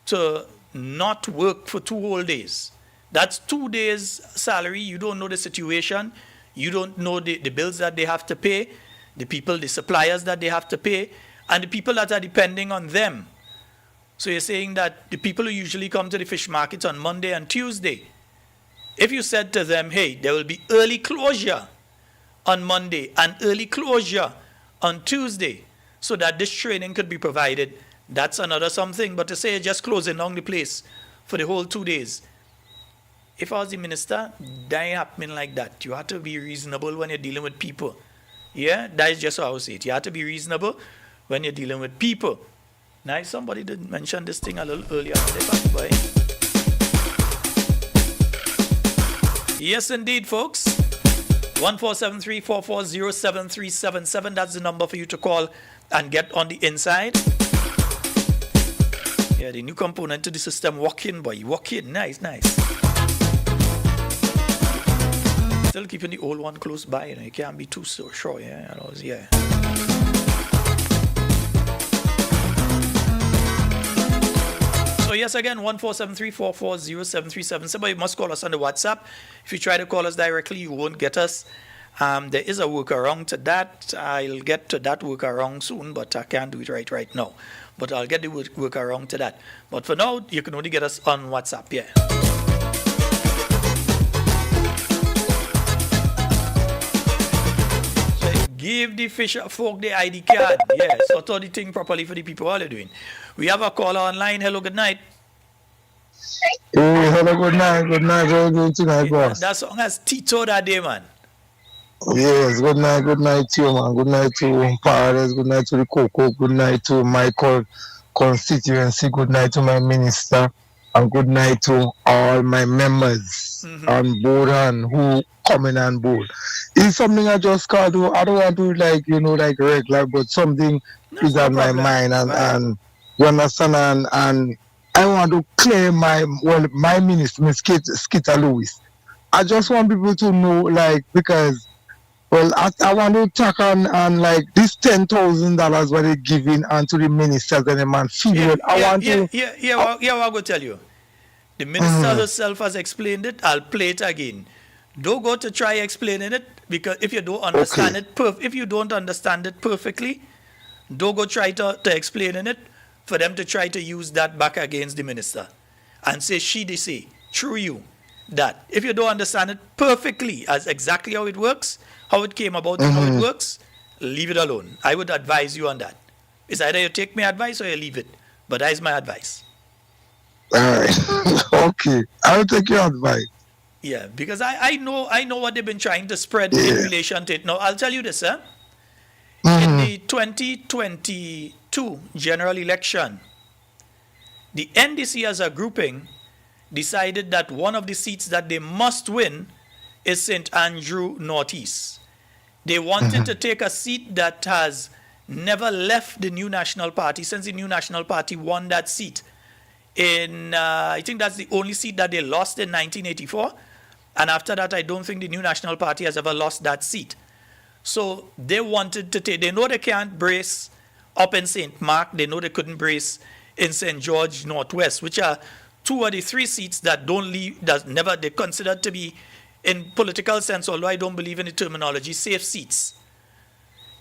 [SPEAKER 2] to not work for 2 whole days. That's 2 days' salary. You don't know the situation. You don't know the bills that they have to pay, the suppliers that they have to pay, and the people that are depending on them. So you're saying that the people who usually come to the fish market on Monday and Tuesday, if you said to them, hey, there will be early closure on Monday and early closure on Tuesday so that this training could be provided, that's another something. But to say you're just closing down the place for the whole 2 days, if I was the minister, that ain't happening like that. You have to be reasonable when you're dealing with people. Yeah, that is just how I would say it. You have to be reasonable when you're dealing with people. Now, somebody did mention this thing a little earlier today, boy. Yes, indeed, folks. 1473-440-7377. That's the number for you to call and get on the inside. Yeah, the new component to the system, walk-in, boy. Walk-in. Nice. Still keeping the old one close by, you know. You can't be too sure, yeah. Yeah. So yes, again, 1473-440-7377. Somebody must call us on the WhatsApp. If you try to call us directly, you won't get us. There is a workaround to that. I'll get to that workaround soon, but I can't do it right now. But I'll get the workaround to that. But for now, you can only get us on WhatsApp, yeah. Give the fisher folk the ID card. Yes, sort out the thing properly for the people. All they're doing. We have a caller online. Hello, good night.
[SPEAKER 7] Hey, hello, good night. Good night. How are you doing tonight, boss?
[SPEAKER 2] That song has Tito that day, man.
[SPEAKER 7] Yes, good night to you, man. Good night to Paradise. Good night to the Coco. Good night to my constituency. Good night to my minister. And good night to all my members on board and who coming on board. It's something I just can't do. I don't want to like regular, but something is on my mind and you understand and I want to claim my minister, Miss Skita Lewis. I just want people to know because I want to talk on this $10,000 what they giving unto the ministers and the man feel
[SPEAKER 2] I'm going to tell you. The minister herself has explained it. I'll play it again. Don't go to try explaining it because if you don't understand it perfectly, don't go try to explain it for them to try to use that back against the minister and say they say through you that if you don't understand it perfectly as exactly how it works, how it came about and how it works, leave it alone. I would advise you on that. It's either you take my advice or you leave it. But that is my advice.
[SPEAKER 7] All right. Okay. I'll take your advice.
[SPEAKER 2] Yeah, because I know what they've been trying to spread in relation to it. Now, I'll tell you this, in the 2022 general election, the NDC as a grouping decided that one of the seats that they must win is St. Andrew Northeast. They wanted to take a seat that has never left the New National Party since the New National Party won that seat. I think that's the only seat that they lost in 1984. And after that, I don't think the New National Party has ever lost that seat. So they wanted to take, they know they can't brace up in St. Mark. They know they couldn't brace in St. George Northwest, which are two of the three seats that don't leave, that never, they considered to be, in political sense, although I don't believe in the terminology, safe seats.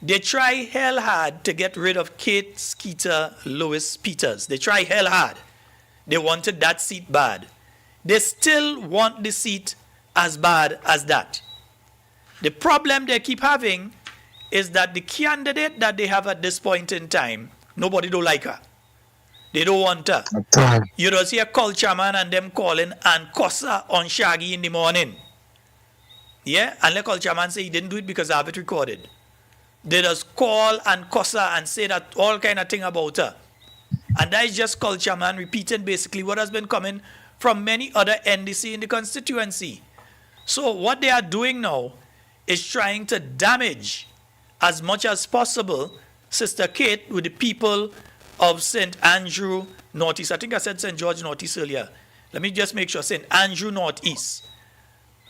[SPEAKER 2] They try hell hard to get rid of Kate Skeeter Lewis Peters. They try hell hard. They wanted that seat bad. They still want the seat as bad as that. The problem they keep having is that the candidate that they have at this point in time, nobody don't like her. They don't want her. You don't see a culture man and them calling and cuss her on Shaggy in the morning. Yeah? And the culture man say he didn't do it because I have it recorded. They just call and cuss her and say that all kind of thing about her. And that is just culture man repeating basically what has been coming from many other NDC in the constituency. So what they are doing now is trying to damage as much as possible Sister Kate with the people of St. Andrew Northeast. I think I said St. George Northeast earlier. Let me just make sure. St. Andrew Northeast.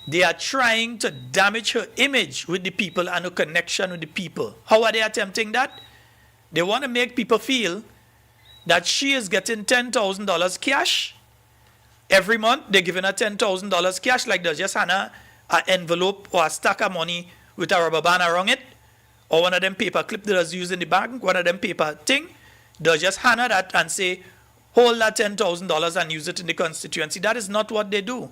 [SPEAKER 2] They are trying to damage her image with the people and her connection with the people. How are they attempting that? They want to make people feel that she is getting $10,000 cash. Every month, they're giving her $10,000 cash, like they just hand her an envelope or a stack of money with a rubber band around it, or one of them paper clip that was used in the bank, one of them paper thing. They'll just hand her that and say, hold that $10,000 and use it in the constituency. That is not what they do.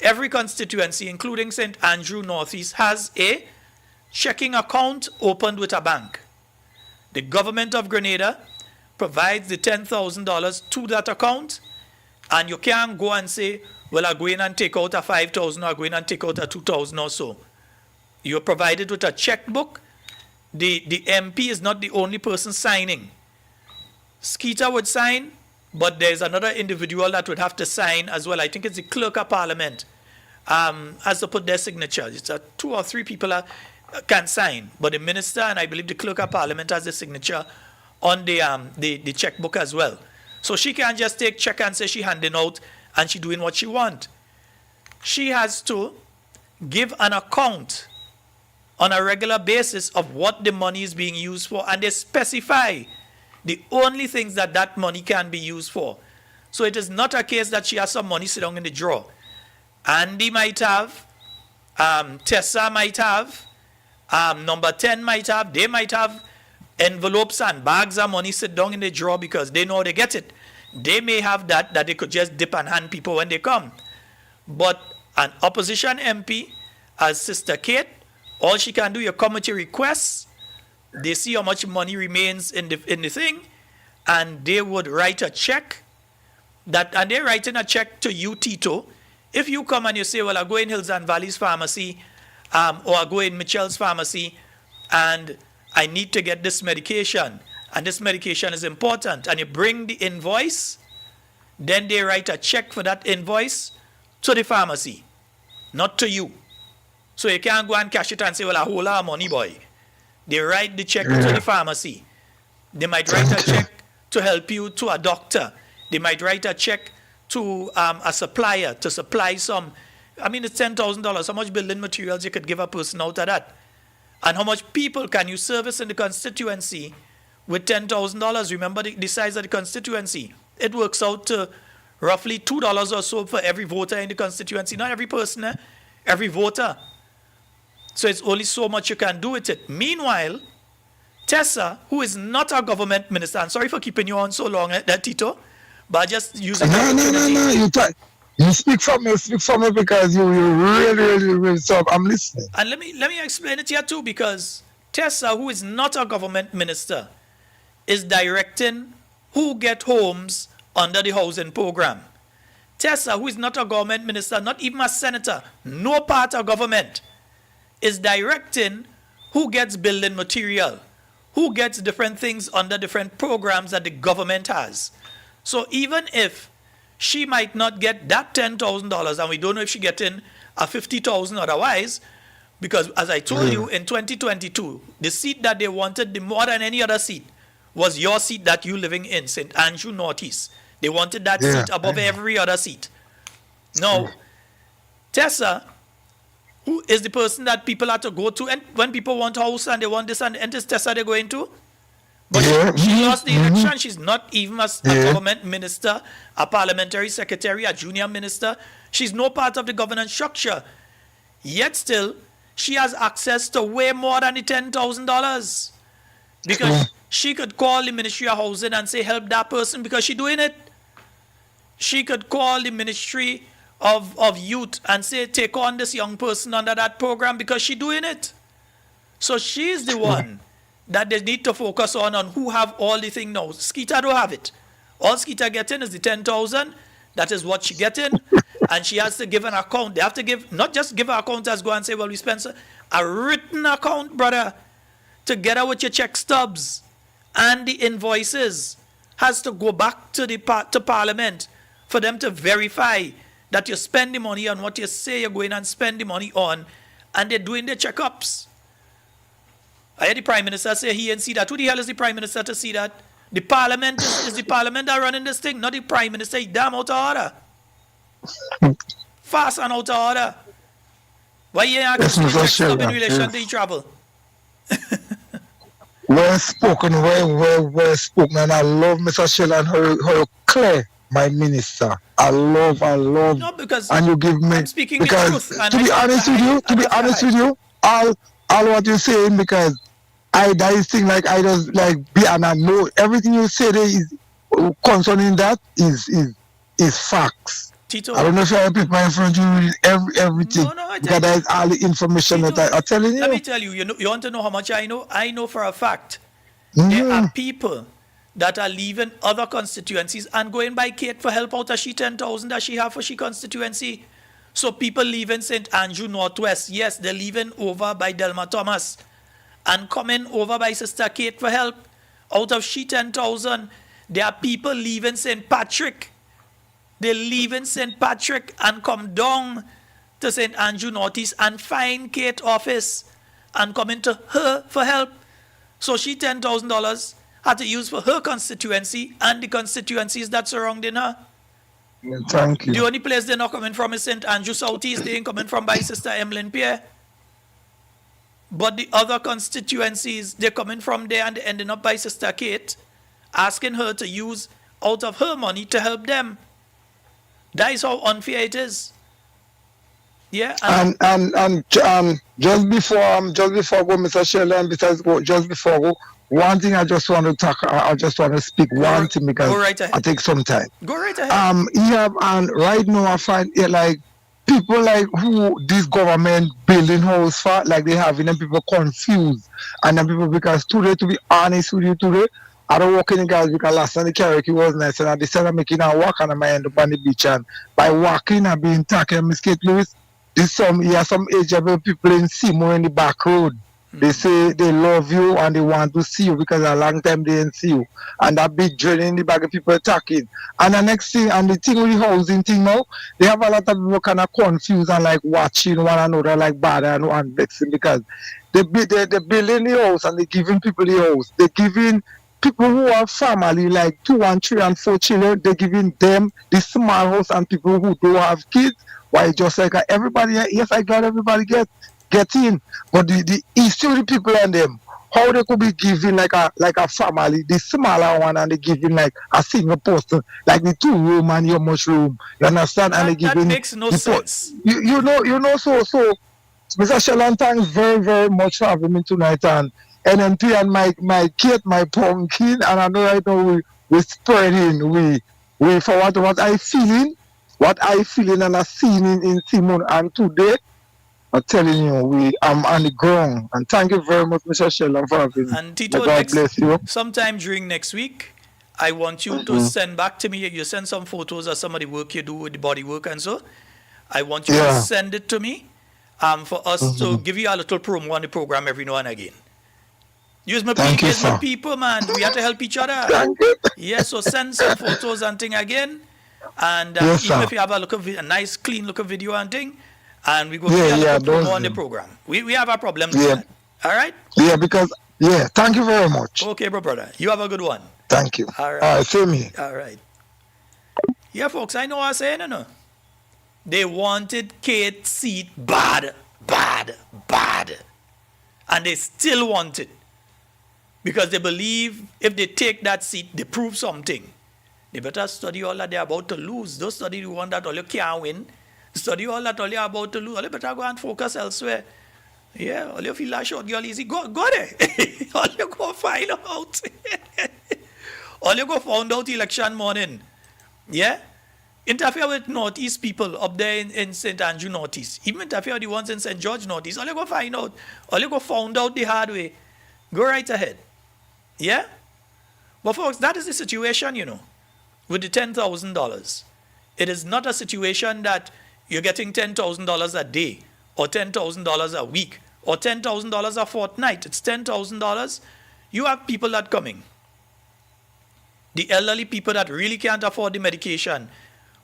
[SPEAKER 2] Every constituency, including St. Andrew Northeast, has a checking account opened with a bank. The government of Grenada provides the $10,000 to that account, and you can't go and say, well, I'll go in and take out a $5,000 or I'll go in and take out a $2,000 or so. You're provided with a checkbook. The MP is not the only person signing. Skeeter would sign, but there's another individual that would have to sign as well. I think it's the clerk of parliament has to put their signature. It's two or three people can sign, but the minister and I believe the clerk of parliament has the signature on the checkbook as well. So she can't just take check and say she handing out and she doing what she want. She has to give an account on a regular basis of what the money is being used for, and they specify the only things that that money can be used for. So it is not a case that she has some money sitting in the drawer. Andy might have, Tessa might have, number 10 might have, they might have envelopes and bags of money sit down in the drawer because they know they get it. They may have that they could just dip and hand people when they come. But an opposition MP, as Sister Kate, all she can do, you come with your requests, they see how much money remains in the thing, and they would write a check, and they're writing a check to you, Tito. If you come and you say, well, I go in Hills and Valleys Pharmacy, or I go in Mitchell's Pharmacy, and I need to get this medication, and this medication is important, and you bring the invoice, then they write a check for that invoice to the pharmacy, not to you. So you can't go and cash it and say, well, I hold our money, boy. They write the check to the pharmacy. They might write a check to help you to a doctor. They might write a check to a supplier to supply some. I mean, it's $10,000. How much building materials you could give a person out of that? And how much people can you service in the constituency with $10,000? Remember the size of the constituency. It works out to roughly $2 or so for every voter in the constituency. Not every person, every voter. So it's only so much you can do with it. Meanwhile, Tessa, who is not a government minister, I'm sorry for keeping you on so long, Tito, but just using
[SPEAKER 7] No. You speak for me because you really so I'm listening.
[SPEAKER 2] And let me explain it here too, because Tessa, who is not a government minister, is directing who get homes under the housing program. Tessa, who is not a government minister, not even a senator, no part of government, is directing who gets building material, who gets different things under different programs that the government has. So even if she might not get that $10,000, and we don't know if she's getting a $50,000 otherwise, Because as I told you, in 2022, the seat that they wanted more than any other seat was your seat that you living in, St. Andrew Northeast. They wanted that seat above every other seat. Now, Tessa, who is the person that people have to go to, and when people want house and they want this and this Tessa they're going to? But she lost the election. She's not even a government minister, a parliamentary secretary, a junior minister. She's no part of the governance structure. Yet still, she has access to way more than the $10,000. Because she could call the Ministry of Housing and say, help that person, because she's doing it. She could call the Ministry of Youth and say, take on this young person under that program, because she's doing it. So she's the one that they need to focus on who have all the thing now. Skeeter don't have it. All Skeeter getting is the 10,000. That is what she getting. And she has to give an account. They have to give, not just give an account as go and say, well, we spent a written account, brother, together with your check stubs and the invoices, has to go back to to Parliament for them to verify that you spend the money on what you say you're going and spend the money on, and they're doing their checkups. I heard the Prime Minister say he didn't see that. Who the hell is the Prime Minister to see that? The Parliament is the Parliament that running this thing, not the Prime Minister. He's damn out of order. Fast and out of order. Why you ain't in relation to the travel?
[SPEAKER 7] Well spoken, well spoken, and I love Mr. Sheldon, her clear, my minister. I love.
[SPEAKER 2] No, because
[SPEAKER 7] and you give me,
[SPEAKER 2] I'm speaking
[SPEAKER 7] because
[SPEAKER 2] the truth.
[SPEAKER 7] To be honest with you, all what you're saying, because that is thing like I just like be, and I know everything you say there is concerning that is facts.
[SPEAKER 2] Tito,
[SPEAKER 7] I don't know if I have people in front of you everything.
[SPEAKER 2] No,
[SPEAKER 7] because that is all the information
[SPEAKER 2] Tito,
[SPEAKER 7] that I'm telling you.
[SPEAKER 2] Let me tell you, you want to know how much I know? I know for a fact there are people that are leaving other constituencies and going by Kate for help out of she 10,000 that she have for she constituency. So people leaving St. Andrew Northwest, yes, they're leaving over by Delma Thomas and coming over by Sister Kate for help out of she 10,000. There are people leaving St. Patrick. They leave in St. Patrick and come down to St. Andrew Northeast and find Kate's office and come into her for help. So she $10,000 had to use for her constituency and the constituencies that surrounding her.
[SPEAKER 7] Thank you.
[SPEAKER 2] The only place they're not coming from is St. Andrew Southeast. They ain't coming from by Sister Emlyn Pierre. But the other constituencies, they're coming from there and they're ending up by Sister Kate, asking her to use out of her money to help them. That is how unfair it is. Yeah.
[SPEAKER 7] And just before I go, Mr. Sheldon, just before I go, one thing I just want to talk. I just want to speak one thing because I take some time.
[SPEAKER 2] Go right ahead.
[SPEAKER 7] And right now I find it like people like who this government building house for, like they having them people confused, and then people, because today, to be honest with you, today I don't walk in the guys because last time the Carriacou was nice and I decided making a walk and I might end up on the beach, and by walking I've been talking Miss Kate Lewis. There's some age people in Seymour in the back road. They say they love you and they want to see you because a long time they didn't see you. And that big journey in the back of people talking. And the next thing, and the thing with the housing thing now, they have a lot of people kind of confused and like watching one another like bad and vexing, because they're building the house and they're giving people the house. They're giving people who have family like 2 and 3 and 4 children, they're giving them the small house, and people who don't have kids, why just like everybody, yes, I got everybody get in, but the issue the people and them, how they could be giving like a family, the smaller one, and they giving like a single person, like the 2 room and your much room, you understand? And they giving,
[SPEAKER 2] that makes no sense.
[SPEAKER 7] You know, so Mr. Sheldon, thanks very, very much for having me tonight, and NNP and my kid, my pumpkin, and I know right now we spreading, we for what I feeling and I seen in Simon, and today I'm telling you, I'm on the ground. And thank you very much, Mr. Sheldon, for having me.
[SPEAKER 2] And Tito,
[SPEAKER 7] God bless you.
[SPEAKER 2] Sometime during next week, I want you to send back to me. You send some photos of some of the work you do with the body work and so. I want you to send it to me for us to give you a little promo on the program every now and again. Use my people, man. We have to help each other.
[SPEAKER 7] Thank you.
[SPEAKER 2] Yeah, so send some photos and thing again. And
[SPEAKER 7] yes,
[SPEAKER 2] even if you have a nice, clean looking video and thing, And we go
[SPEAKER 7] Yeah,
[SPEAKER 2] to
[SPEAKER 7] those
[SPEAKER 2] promo on the
[SPEAKER 7] them.
[SPEAKER 2] program. We have a problem
[SPEAKER 7] Yeah.
[SPEAKER 2] with that. All right?
[SPEAKER 7] Yeah, because thank you very much.
[SPEAKER 2] Okay, brother. You have a good one.
[SPEAKER 7] Thank you.
[SPEAKER 2] All right.
[SPEAKER 7] All right, same here.
[SPEAKER 2] All right. Yeah, folks, I know what I'm saying, no. They wanted Kate's seat bad. And they still want it. Because they believe if they take that seat, they prove something. They better study all that they're about to lose. Don't study the one that all you can't win. Study all that all you're about to lose. All you better go and focus elsewhere. Yeah, all you feel like short girl easy. Go there. All you go find out. All you go found out election morning. Yeah? Interfere with Northeast people up there in St. Andrew Northeast. Even interfere with the ones in St. George Northeast. All you go find out. All you go found out the hard way. Go right ahead. Yeah? But folks, that is the situation, with the $10,000. It is not a situation that you're getting $10,000 a day or $10,000 a week or $10,000 a fortnight. It's $10,000. You have people that coming. The elderly people that really can't afford the medication.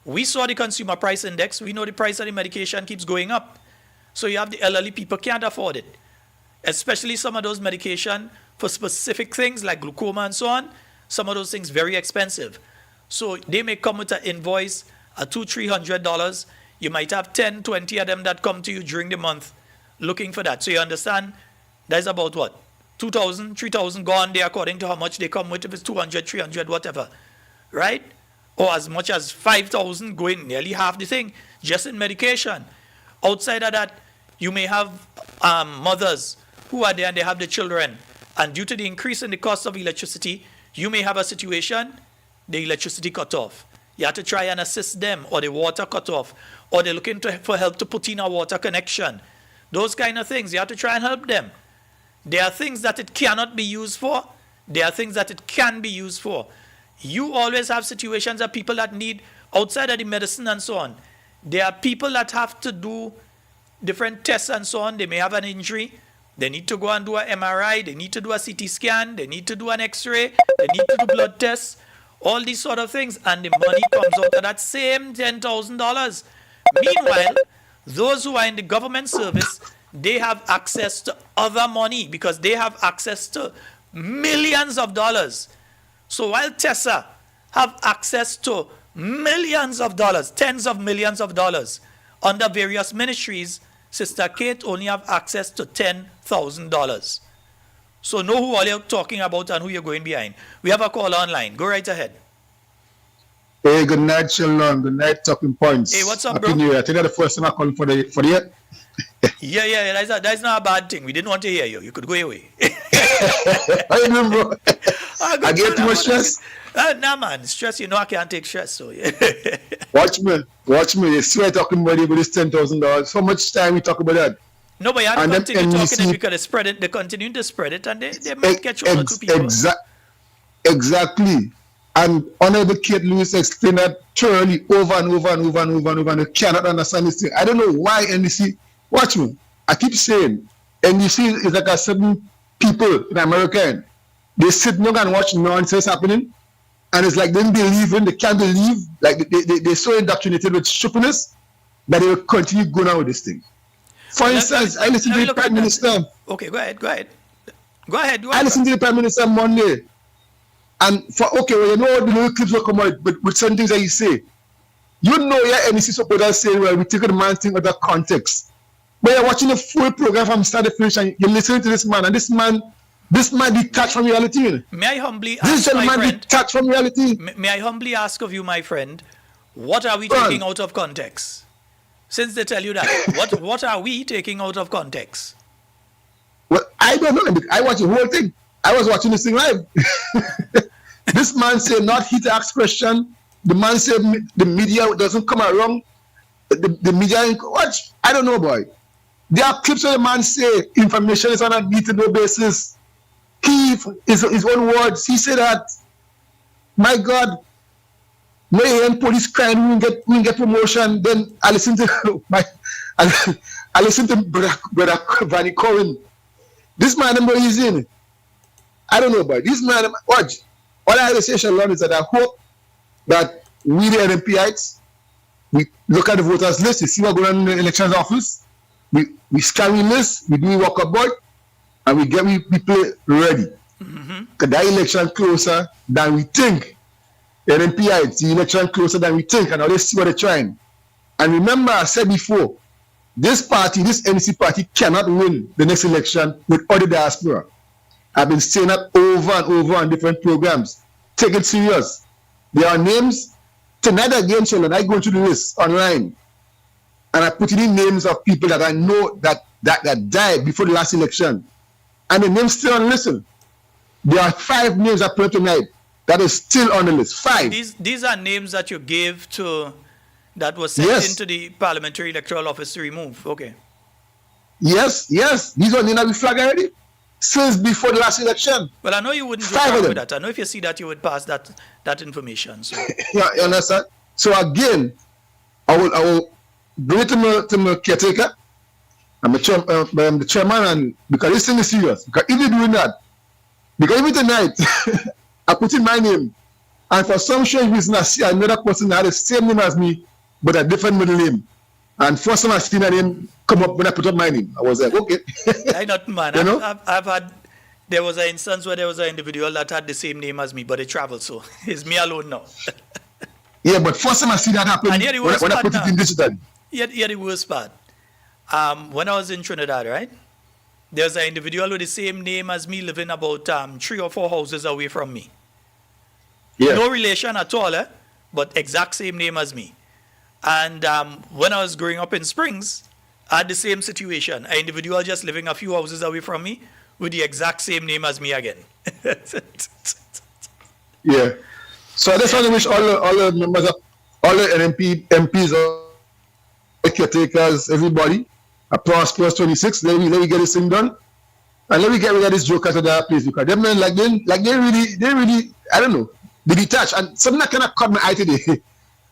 [SPEAKER 2] We saw the consumer price index. We know the price of the medication keeps going up. So you have the elderly people can't afford it. Especially some of those medication for specific things like glaucoma and so on. Some of those things very expensive. So they may come with an invoice at $200-$300. You might have 10, 20 of them that come to you during the month looking for that. So you understand, that's about what? 2,000, 3,000 gone there according to how much they come with. If it's 200, 300, whatever. Right? Or as much as 5,000 going, nearly half the thing, just in medication. Outside of that, you may have mothers who are there and they have the children. And due to the increase in the cost of electricity, you may have a situation, the electricity cut off. You have to try and assist them, or the water cut off, or they're looking for help to put in a water connection. Those kind of things, you have to try and help them. There are things that it cannot be used for. There are things that it can be used for. You always have situations of people that need, outside of the medicine and so on, there are people that have to do different tests and so on. They may have an injury. They need to go and do an MRI. They need to do a CT scan. They need to do an X-ray. They need to do blood tests. All these sort of things. And the money comes out of that same $10,000. Meanwhile, those who are in the government service, they have access to other money because they have access to millions of dollars. So while Tessa have access to millions of dollars, tens of millions of dollars under various ministries, Sister Kate only have access to $10,000. So know who all you're talking about and who you're going behind. We have a call online. Go right ahead.
[SPEAKER 8] Hey, good night, Sheldon. Good night, Talking Points.
[SPEAKER 2] Hey, what's up,
[SPEAKER 8] Happy
[SPEAKER 2] bro?
[SPEAKER 8] New Year. I think that's the first time I called for the year.
[SPEAKER 2] Yeah. That's not a bad thing. We didn't want to hear you. You could go away.
[SPEAKER 8] How you doing, bro? I get too much stress.
[SPEAKER 2] Nah, man. Stress, I can't take stress. So, yeah.
[SPEAKER 8] Watch me. You swear talking about it, but it's $10,000. How much time we talk about that?
[SPEAKER 2] No, but you have to
[SPEAKER 8] And then
[SPEAKER 2] continue talking
[SPEAKER 8] NBC
[SPEAKER 2] it because they spread it. They continue to spread it, and they might catch one or two people.
[SPEAKER 8] Exactly. And Honorable Kate Lewis explained that thoroughly over and over. And you cannot understand this thing. I don't know why NBC. Watch me. I keep saying NBC is like a certain people in America. And they sit down and watch nonsense happening. And it's like they don't believe in, they can't believe, like they're so indoctrinated with stupidness that they will continue going on with this thing. For instance, I listened to the Prime Minister.
[SPEAKER 2] Okay, go ahead.
[SPEAKER 8] I listened to the Prime Minister Monday. And you know the little clips will come out with certain things that you say. You know your NEC supporters say, well, we take the man's thing out of context. But you're watching the full program from start to finish and you're listening to this man, and this man detached from reality.
[SPEAKER 2] May I humbly ask, my friend,
[SPEAKER 8] detached from reality.
[SPEAKER 2] May I humbly ask of you, my friend, what are we taking out of context? Since they tell you that, what are we taking out of context?
[SPEAKER 8] Well, I don't know. I watched the whole thing. I was watching this thing live. This man said not he to ask question. The man said the media doesn't come around. The media, watch. I don't know, boy. There are clips where the man say information is on a need-to-know basis. He, his own words, he said that, my God, no hearing police crime, we get promotion. Then I listen to I listen to brother Vanny Cohen. This man, number he's in. I don't know, but this man, watch. All I have to say, Sheldon, is that I hope that we the NMPites, we look at the voters list, you see what's going on in the elections office. We scan the list, we do a walkabout, and we play ready. Because that election closer than we think. NMPI, it's the election closer than we think, and now let's see what they're trying. And remember, I said before, this NDC party cannot win the next election without the diaspora. I've been saying that over and over on different programs. Take it serious. There are names. Tonight again, Sheldon, I go through the list online, and I put in names of people that I know that died before the last election. And the names still on the list. There are 5 names I put tonight that is still on the list. 5.
[SPEAKER 2] These are names that you gave to, that was sent into the Parliamentary Electoral Office to remove. Okay.
[SPEAKER 8] Yes. These are names that we flagged already since before the last election.
[SPEAKER 2] Well, I know you wouldn't joke around with that. I know if you see that, you would pass that information. So.
[SPEAKER 8] Yeah, you understand? So again, I will bring it to my caretaker. I'm the chairman, and because this thing is serious. Because if you're doing that, because even tonight, I put in my name, and for some strange reason, I see another person that had the same name as me, but a different middle name. And first time I seen that name come up when I put up my name, I was like, okay.
[SPEAKER 2] I not man. You know? I've had. There was an instance where there was an individual that had the same name as me, but they traveled, so it's me alone now.
[SPEAKER 8] Yeah, but first time I see that happen, when I put it in digital.
[SPEAKER 2] Here the worst part. When I was in Trinidad, right? There's an individual with the same name as me living about 3 or 4 houses away from me.
[SPEAKER 8] Yeah.
[SPEAKER 2] No relation at all, but exact same name as me. And when I was growing up in Springs, I had the same situation. An individual just living a few houses away from me with the exact same name as me again.
[SPEAKER 8] Yeah. So I just want to wish all the members, all the MPs, all the caretakers, everybody, a prosperous 26. Let me get this thing done, and let me get rid of this joker to that place, because them men they really I don't know, they detach. And something that kind of caught my eye today.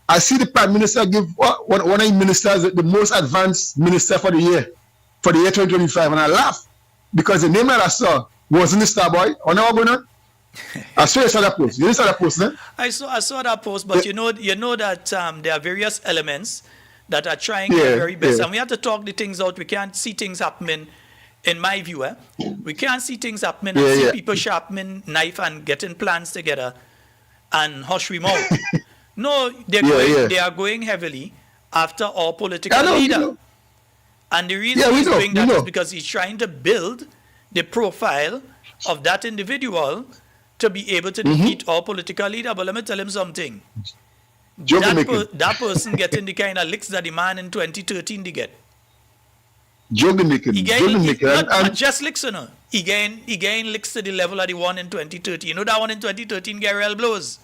[SPEAKER 8] I see the Prime Minister give one of the ministers the most advanced minister for the year 2025, and I laugh because the name that I saw wasn't the Star Boy. Or now going on? I saw that post. You saw that post, eh?
[SPEAKER 2] I saw that post, but you know that there are various elements that are trying their very best, and we have to talk the things out. We can't see things happening. In my view, we can't see things happening and see people sharpening knife and getting plans together and hush we mouth. No, they are going heavily after our political leader. You know. And the reason he's doing that is because he's trying to build the profile of that individual to be able to defeat our political leader. But let me tell him something. That person getting the kind of licks that the man in 2013 did get. Not just licks, you know. He gained licks to the level of the one in 2013. You know that one in 2013 get real blows.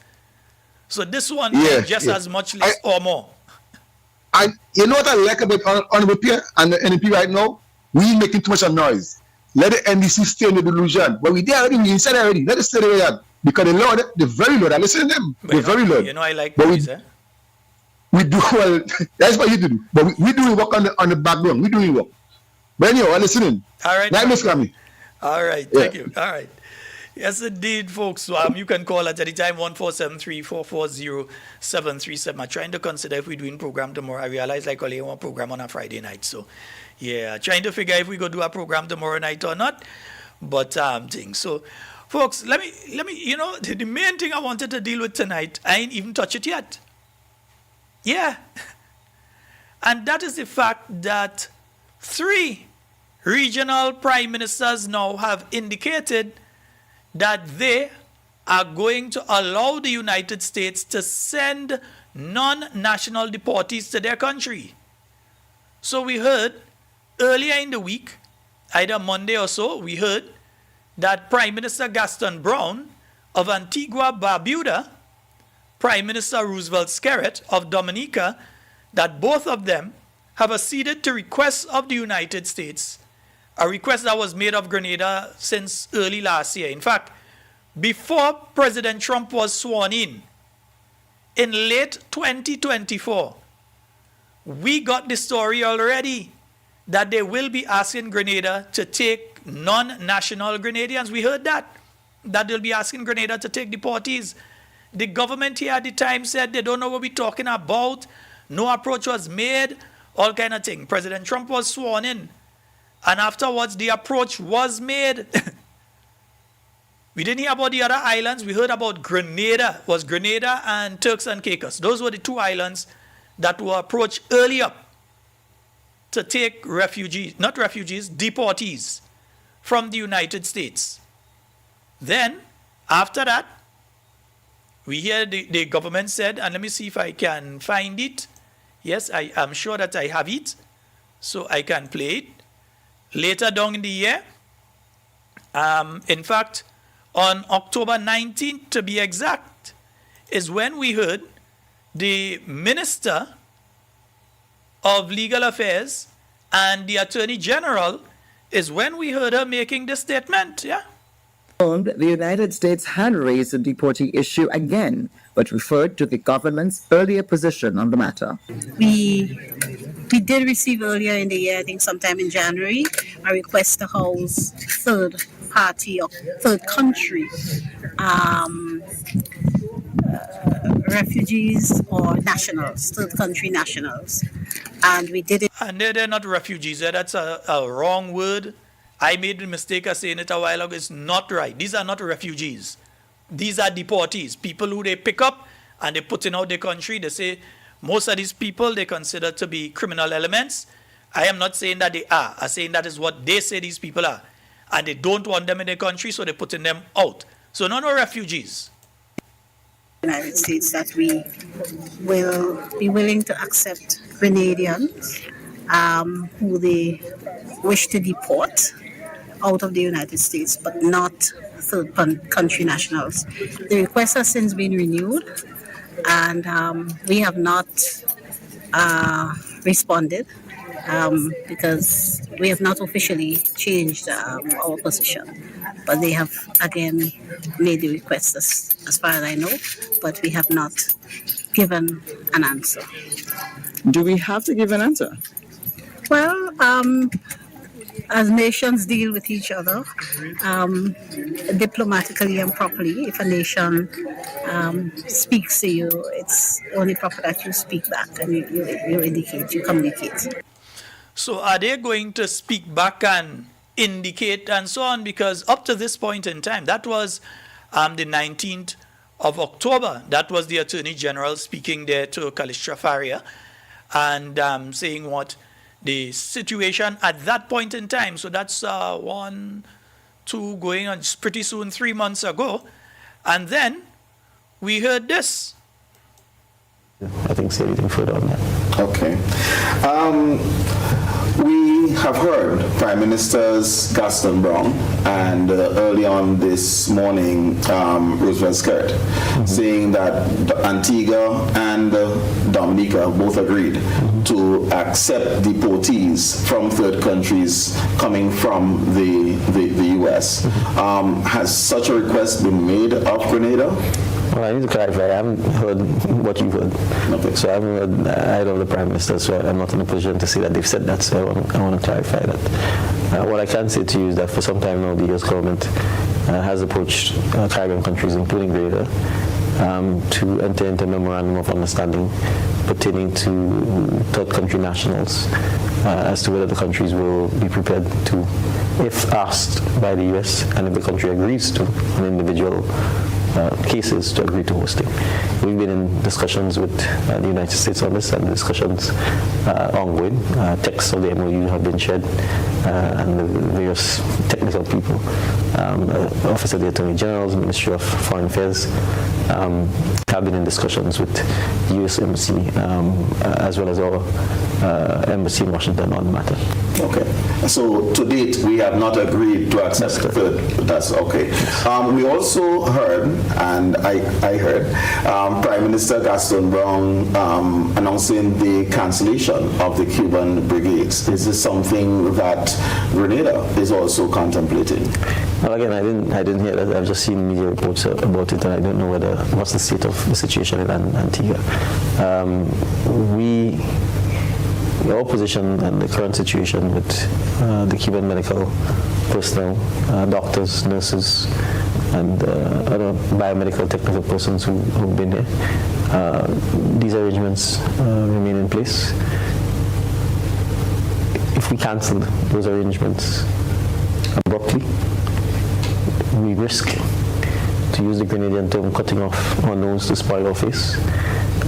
[SPEAKER 2] So this one just as much licks or more.
[SPEAKER 8] And you know what I like about Honorable Pierre and the NDP right now? We making too much of noise. Let the NDC stay in the delusion. But we there already, we inside already. Let it stay the way that. Because the Lord, the very Lord, I listen to them. The very Lord.
[SPEAKER 2] You know I like
[SPEAKER 8] noise, we do well. That's what you do. But we do work on the background. We do work. But anyway, I'm listening.
[SPEAKER 2] All right.
[SPEAKER 8] All
[SPEAKER 2] right. Thank you. All right. Yes, indeed, folks. You can call at any time 1-473-440-737. I'm trying to consider if we're doing program tomorrow. I realize like only one program on a Friday night. So, yeah, trying to figure if we go do a program tomorrow night or not. But things. So, folks, let me. You know, the main thing I wanted to deal with tonight, I ain't even touched it yet. Yeah, and that is the fact that 3 regional prime ministers now have indicated that they are going to allow the United States to send non-national deportees to their country. So we heard earlier in the week, either Monday or so, we heard that Prime Minister Gaston Brown of Antigua Barbuda, Prime Minister Roosevelt Skerrit of Dominica, that both of them have acceded to requests of the United States, a request that was made of Grenada since early last year. In fact, before President Trump was sworn in late 2024, we got the story already that they will be asking Grenada to take non-national Grenadians. We heard that they'll be asking Grenada to take deportees. The government here at the time said they don't know what we're talking about No approach was made, all kind of thing. President Trump was sworn in. And afterwards, the approach was made. We didn't hear about the other islands. We heard about Grenada. It was Grenada and Turks and Caicos. Those were the two islands that were approached earlier to take refugees, not refugees, deportees from the United States. Then, after that, we hear the government said, and let me see if I can find it. Yes, I am sure that I have it, so I can play it. Later down in the year, in fact, on October 19th, to be exact, is when we heard the Minister of Legal Affairs and the Attorney General, is when we heard her making this statement, yeah?
[SPEAKER 9] The United States had raised the deportee issue again, but referred to the government's earlier position on the matter.
[SPEAKER 10] We did receive earlier in the year, I think sometime in January, a request to house third party or third country refugees or nationals, third country nationals. And we did it.
[SPEAKER 2] And they're not refugees. That's a wrong word. I made the mistake of saying it a while ago. It's not right. These are not refugees. These are deportees. People who they pick up and they put in out the country. They say most of these people they consider to be criminal elements. I am not saying that they are. I'm saying that is what they say these people are. And they don't want them in the country, so they're putting them out. So no refugees.
[SPEAKER 10] United States that we will be willing to accept Grenadians who they wish to deport out of the United States, but not third country nationals. The request has since been renewed, and we have not responded because we have not officially changed our position. But they have again made the request as far as I know, but we have not given an answer.
[SPEAKER 9] Do we have to give an answer?
[SPEAKER 10] Well, as nations deal with each other, diplomatically and properly, if a nation speaks to you, it's only proper that you speak back and you indicate, you communicate.
[SPEAKER 2] So are they going to speak back and indicate and so on? Because up to this point in time, that was the 19th of October. That was the Attorney General speaking there to Kalistra Faria and saying what the situation at that point in time. So that's 1, 2, going on pretty soon 3 months ago. And then we heard this.
[SPEAKER 11] I think say anything further on that.
[SPEAKER 12] Okay. We have heard Prime Ministers Gaston Brown and early on this morning Roosevelt Skirt saying that Antigua and Dominica both agreed to accept deportees from third countries coming from the U.S. Has such a request been made of Grenada?
[SPEAKER 11] Well, I need to clarify. I haven't heard what you've heard.
[SPEAKER 12] Okay.
[SPEAKER 11] So I haven't heard either of the Prime Minister, so I'm not in a position to say that they've said that, so I want to clarify that. What I can say to you is that for some time now, the U.S. government has approached Caribbean countries, including Grenada, to enter into a memorandum of understanding pertaining to third country nationals as to whether the countries will be prepared to, if asked by the U.S., and if the country agrees to an individual cases to agree to hosting. We've been in discussions with the United States on this, and the discussions ongoing. Texts of the MOU have been shared, and the various technical people, Office of the Attorney General's, Ministry of Foreign Affairs, have been in discussions with the U.S. Embassy as well as our embassy in Washington on the matter.
[SPEAKER 12] Okay. So to date, we have not agreed to accept the third. That's okay. We also heard, and I heard, Prime Minister Gaston Brown announcing the cancellation of the Cuban brigades. Is this something that Grenada is also contemplating?
[SPEAKER 11] Well, again, I didn't hear that. I've just seen media reports about it, and I don't know what's the state of the situation in Antigua. Our position and the current situation with the Cuban medical personnel, doctors, nurses, and other biomedical technical persons who've been here. These arrangements remain in place. If we cancel those arrangements abruptly, we risk, to use the Grenadian term, cutting off our nose to spoil our face.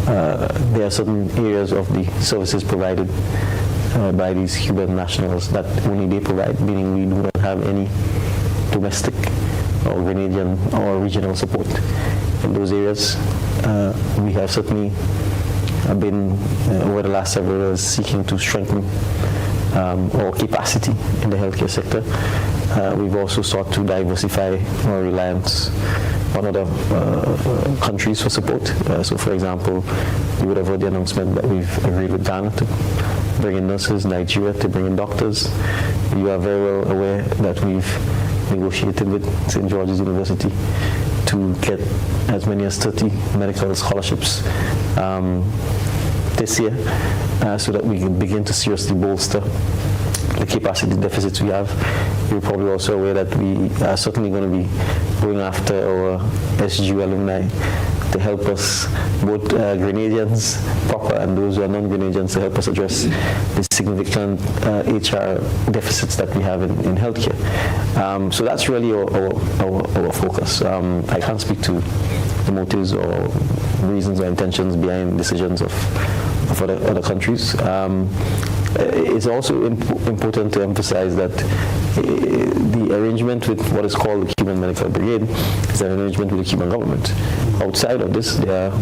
[SPEAKER 11] There are certain areas of the services provided by these Cuban nationals that only they provide, meaning we do not have any domestic or Grenadian or regional support in those areas. We have certainly been, over the last several years, seeking to strengthen our capacity in the healthcare sector. We've also sought to diversify our reliance on other countries for support. So, for example, you would have heard the announcement that we've agreed with Ghana to bring in nurses, Nigeria to bring in doctors. You are very well aware that we've negotiated with St. George's University to get as many as 30 medical scholarships this year, so that we can begin to seriously bolster the capacity deficits we have. You're probably also aware that we are certainly going to be going after our SGU alumni to help us, both Grenadians proper and those who are non-Grenadians, to help us address the significant HR deficits that we have in healthcare. So that's really our focus. I can't speak to the motives or reasons or intentions behind decisions of other countries. It's also important to emphasize that the arrangement with what is called the Cuban Medical Brigade is an arrangement with the Cuban government. Outside of this, there are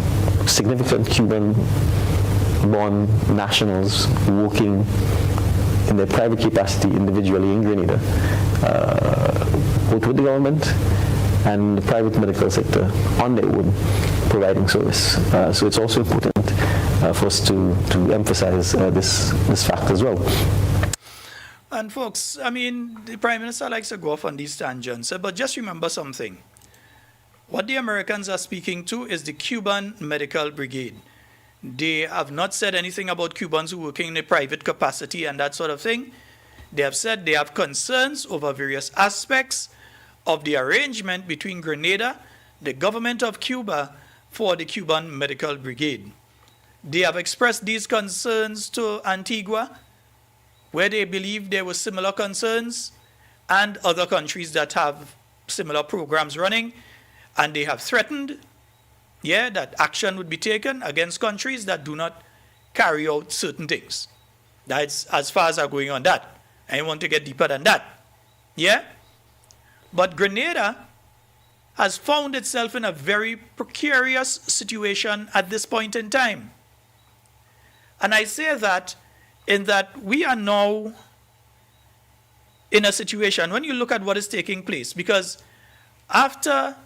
[SPEAKER 11] significant Cuban-born nationals working in their private capacity individually in Grenada, both with the government and the private medical sector on their own, providing service. So it's also important for us to emphasize this fact as well.
[SPEAKER 2] And folks, I mean, the Prime Minister likes to go off on these tangents, but just remember something. What the Americans are speaking to is the Cuban Medical Brigade. They have not said anything about Cubans who are working in a private capacity and that sort of thing. They have said they have concerns over various aspects of the arrangement between Grenada, the government of Cuba, for the Cuban Medical Brigade. They have expressed these concerns to Antigua, where they believe there were similar concerns, and other countries that have similar programs running, and they have threatened, that action would be taken against countries that do not carry out certain things. That's as far as I'm going on that. I want to get deeper than that. But Grenada has found itself in a very precarious situation at this point in time. And I say that in that we are now in a situation, when you look at what is taking place, because after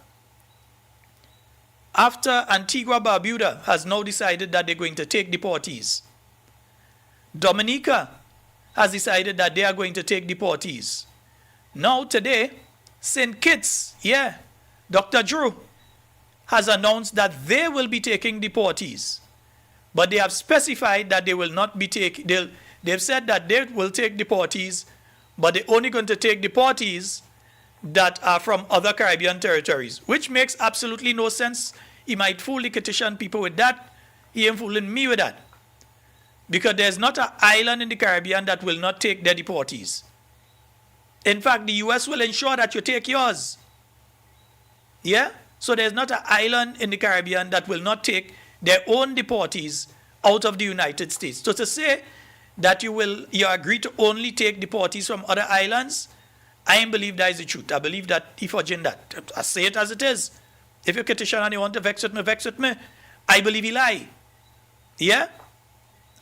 [SPEAKER 2] Antigua Barbuda has now decided that they're going to take deportees, Dominica has decided that they are going to take deportees. Now today, St. Kitts, Dr. Drew has announced that they will be taking deportees. But they have specified that they will not be taking, they've said that they will take deportees, but they're only going to take deportees that are from other Caribbean territories, which makes absolutely no sense. He might fool the Kittian people with that. He ain't fooling me with that. Because there's not an island in the Caribbean that will not take their deportees. In fact, the U.S. will ensure that you take yours. So there's not an island in the Caribbean that will not take their own deportees out of the United States. So to say that you agree to only take deportees from other islands, I don't believe that is the truth. I believe that he forging that. I say it as it is. If you're Kittian and you want to vex with me, I believe he lie.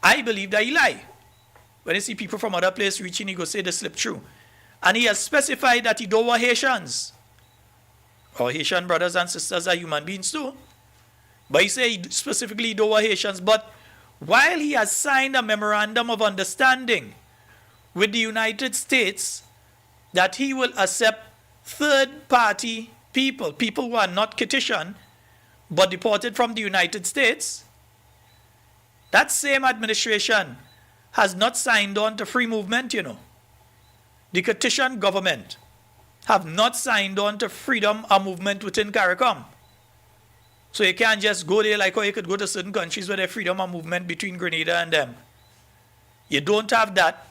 [SPEAKER 2] I believe that he lie. When you see people from other places reaching, he go say they slip through. And he has specified that he don't want Haitians. Our Haitian brothers and sisters are human beings too. But he said he specifically don't want Haitians. But while he has signed a memorandum of understanding with the United States that he will accept third-party people who are not Kittian, but deported from the United States, that same administration has not signed on to free movement, The Kittian government have not signed on to freedom of movement within Carriacou. So you can't just go there like how you could go to certain countries where there's freedom of movement between Grenada and them. You don't have that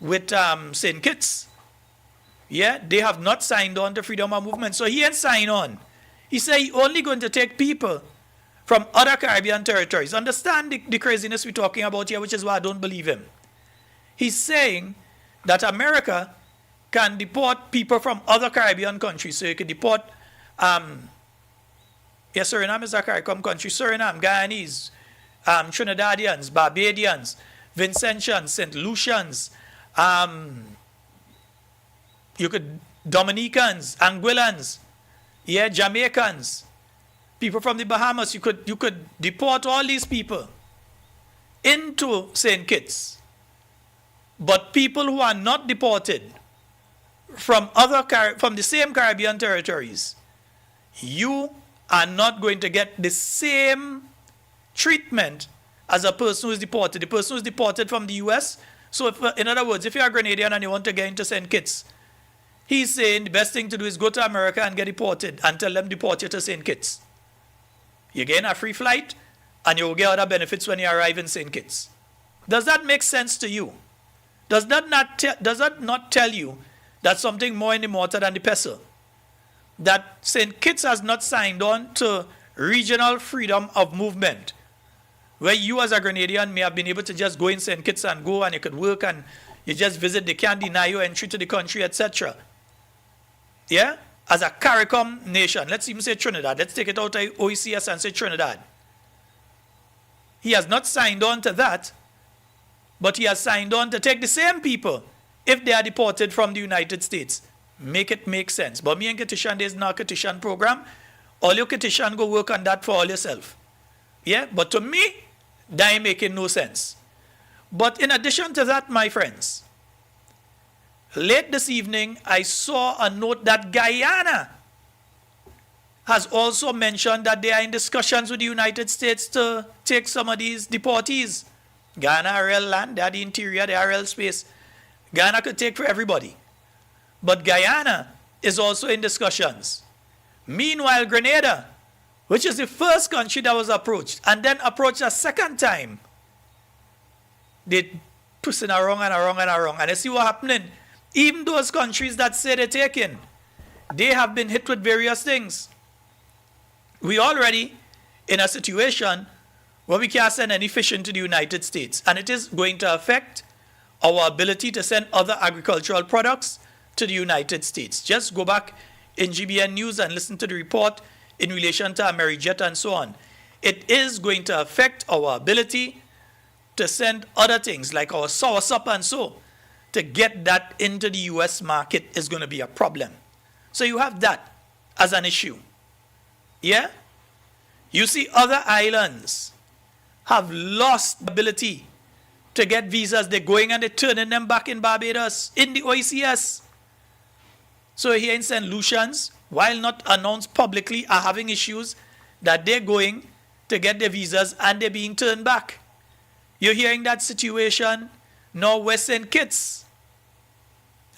[SPEAKER 2] with St. Kitts. Yeah, they have not signed on to freedom of movement. So he ain't signed on. He said he only going to take people from other Caribbean territories. Understand the craziness we're talking about here, which is why I don't believe him. He's saying that America can deport people from other Caribbean countries. So you can deport, Suriname is a CARICOM country. Suriname, Guyanese, Trinidadians, Barbadians, Vincentians, St. Lucians, you could Dominicans, Anguillans, Jamaicans, people from the Bahamas. You could deport all these people into St. Kitts. But people who are not deported from the same Caribbean territories, you are not going to get the same treatment as a person who is deported. The person who is deported from the US. So in other words, if you're a Grenadian and you want to get into St. Kitts, he's saying the best thing to do is go to America and get deported and tell them deport you to St. Kitts. You gain a free flight and you will get other benefits when you arrive in St. Kitts. Does that make sense to you? Does that not tell you that something more in the mortar than the pestle? That St. Kitts has not signed on to regional freedom of movement, where you as a Grenadian may have been able to just go in St. Kitts and go and you could work and you just visit, they can't deny you entry to the country, etc. Yeah? As a CARICOM nation, let's even say Trinidad, let's take it out of OECS and say Trinidad. He has not signed on to that, but he has signed on to take the same people if they are deported from the United States. Make it make sense. But me and Ketishan, there's no Ketishan program. All your Ketishan go work on that for all yourself. Yeah? But to me, that ain't making no sense. But in addition to that, my friends, late this evening, I saw a note that Guyana has also mentioned that they are in discussions with the United States to take some of these deportees. Guyana are real land, they are the interior, they are real space. Guyana could take for everybody. But Guyana is also in discussions. Meanwhile, Grenada, which is the first country that was approached, and then approached a second time, they twisting around and around and around. And you see what happening? Even those countries that say they're taking, they have been hit with various things. We already in a situation where we can't send any fish into the United States. And it is going to affect our ability to send other agricultural products to the United States. Just go back in GBN News and listen to the report in relation to AmeriJet and so on. It is going to affect our ability to send other things like our soursop and so. To get that into the US market is going to be a problem. So you have that as an issue. Yeah? You see other islands have lost the ability to get visas. They're going and they're turning them back in Barbados, in the OECS. So here in St. Lucians, while not announced publicly, are having issues that they're going to get their visas and they're being turned back. You're hearing that situation now where St. Kitts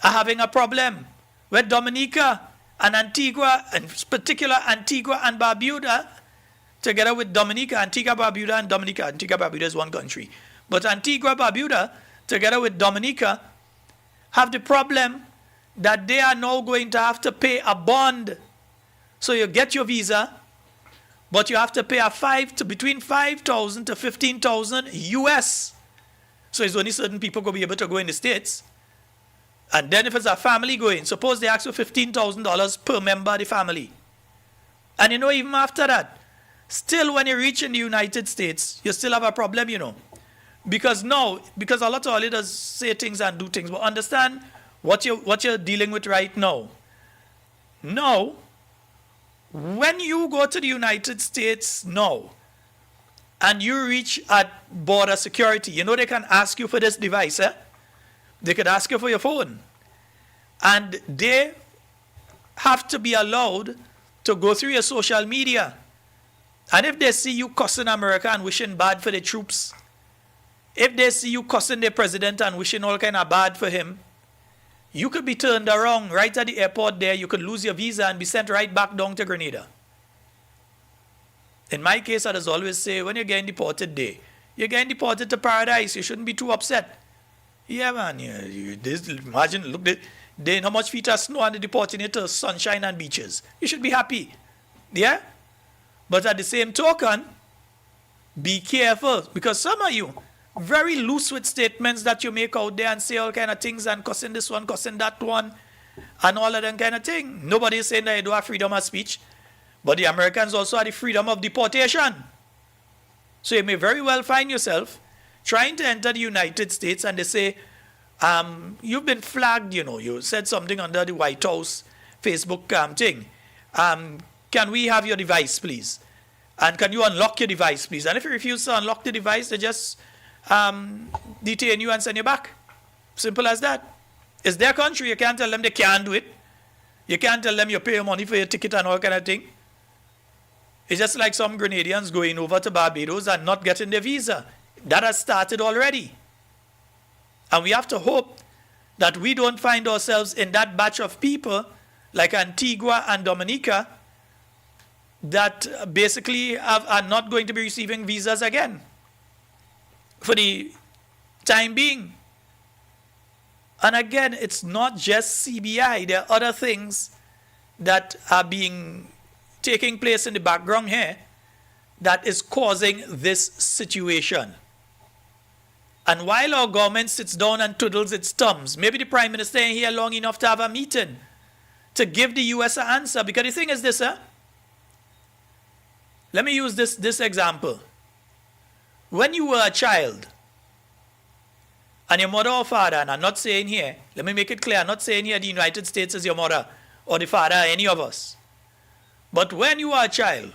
[SPEAKER 2] are having a problem, where Dominica and Antigua, in particular Antigua and Barbuda, together with Dominica, Antigua, Barbuda, and Dominica. Antigua, Barbuda is one country. But Antigua, Barbuda, together with Dominica, have the problem that they are now going to have to pay a bond. So you get your visa, but you have to pay between 5,000 to 15,000 US. So it's only certain people going to be able to go in the States. And then if it's a family going, suppose they ask for $15,000 per member of the family. And even after that, still when you reach in the United States, you still have a problem, Because a lot of leaders say things and do things, but understand what you're dealing with right now. Now, when you go to the United States now, and you reach at border security, they can ask you for this device, They could ask you for your phone. And they have to be allowed to go through your social media. And if they see you cussing America and wishing bad for the troops, if they see you cussing the president and wishing all kind of bad for him, You could be turned around right at the airport there. You could lose your visa and be sent right back down to Grenada. In my case, I just always say, when you're getting deported there, you're getting deported to paradise. You shouldn't be too upset. Yeah, man. Imagine, look, they how much feet of snow and they're deporting you to sunshine and beaches. You should be happy. Yeah? But at the same token, be careful, because some of you very loose with statements that you make out there and say all kind of things and cussing this one, cussing that one, and all of that kind of thing. Nobody is saying that you don't have freedom of speech, but the Americans also have the freedom of deportation. So you may very well find yourself trying to enter the United States and they say, you've been flagged, you said something under the White House Facebook thing. Can we have your device, please? And can you unlock your device, please? And if you refuse to unlock the device, they just detain you and send you back. Simple as that. It's their country. You can't tell them they can't do it. You can't tell them you pay money for your ticket and all kind of thing. It's just like some Grenadians going over to Barbados and not getting their visa. That has started already. And we have to hope that we don't find ourselves in that batch of people like Antigua and Dominica that basically are not going to be receiving visas again for the time being. And again, it's not just CBI. There are other things that are taking place in the background here that is causing this situation. And while our government sits down and twiddles its thumbs, maybe the Prime Minister ain't here long enough to have a meeting to give the US an answer. Because the thing is this, let me use this example. When you were a child, and your mother or father, and I'm not saying here, let me make it clear, I'm not saying here the United States is your mother or the father, any of us. But when you were a child,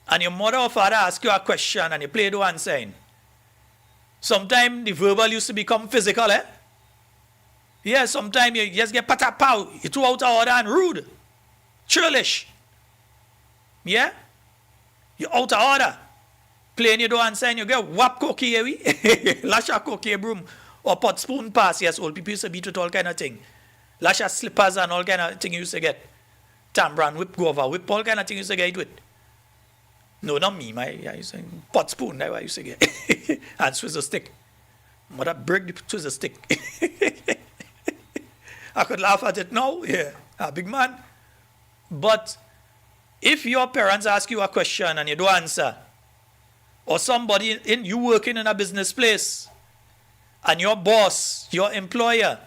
[SPEAKER 2] and your mother or father ask you a question and you play the answering, sometimes the verbal used to become physical, Yeah, sometimes you just get patapow, you're too out of order and rude, churlish. Yeah? You're out of order. Playing your door and saying you get whap cookie, lash a cookie broom, or pot spoon pass. Yes, old people used to beat with all kind of thing. Lash a slippers and all kind of thing you used to get. Tambran, whip, guava, whip, all kind of thing you used to get with. No, not me, I used to pot spoon, that's what I used to get. And twizzle stick. Mother break the twizzle stick. I could laugh at it now, yeah, a big man. But if your parents ask you a question and you don't answer, or somebody you working in a business place, and your boss, your employer,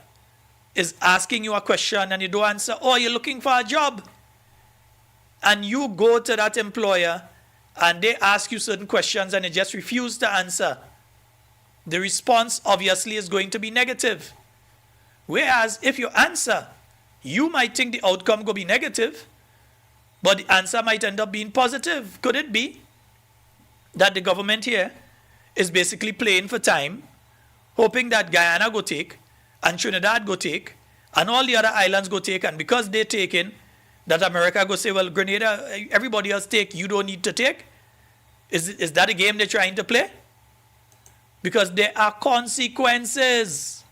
[SPEAKER 2] is asking you a question and you don't answer, or you're looking for a job, and you go to that employer and they ask you certain questions and you just refuse to answer, the response obviously is going to be negative. Whereas if you answer, you might think the outcome will be negative, but the answer might end up being positive. Could it be that the government here is basically playing for time, hoping that Guyana go take, and Trinidad go take, and all the other islands go take, and because they taken, that America go say, well, Grenada, everybody else take, you don't need to take? Is that a game they're trying to play? Because there are consequences.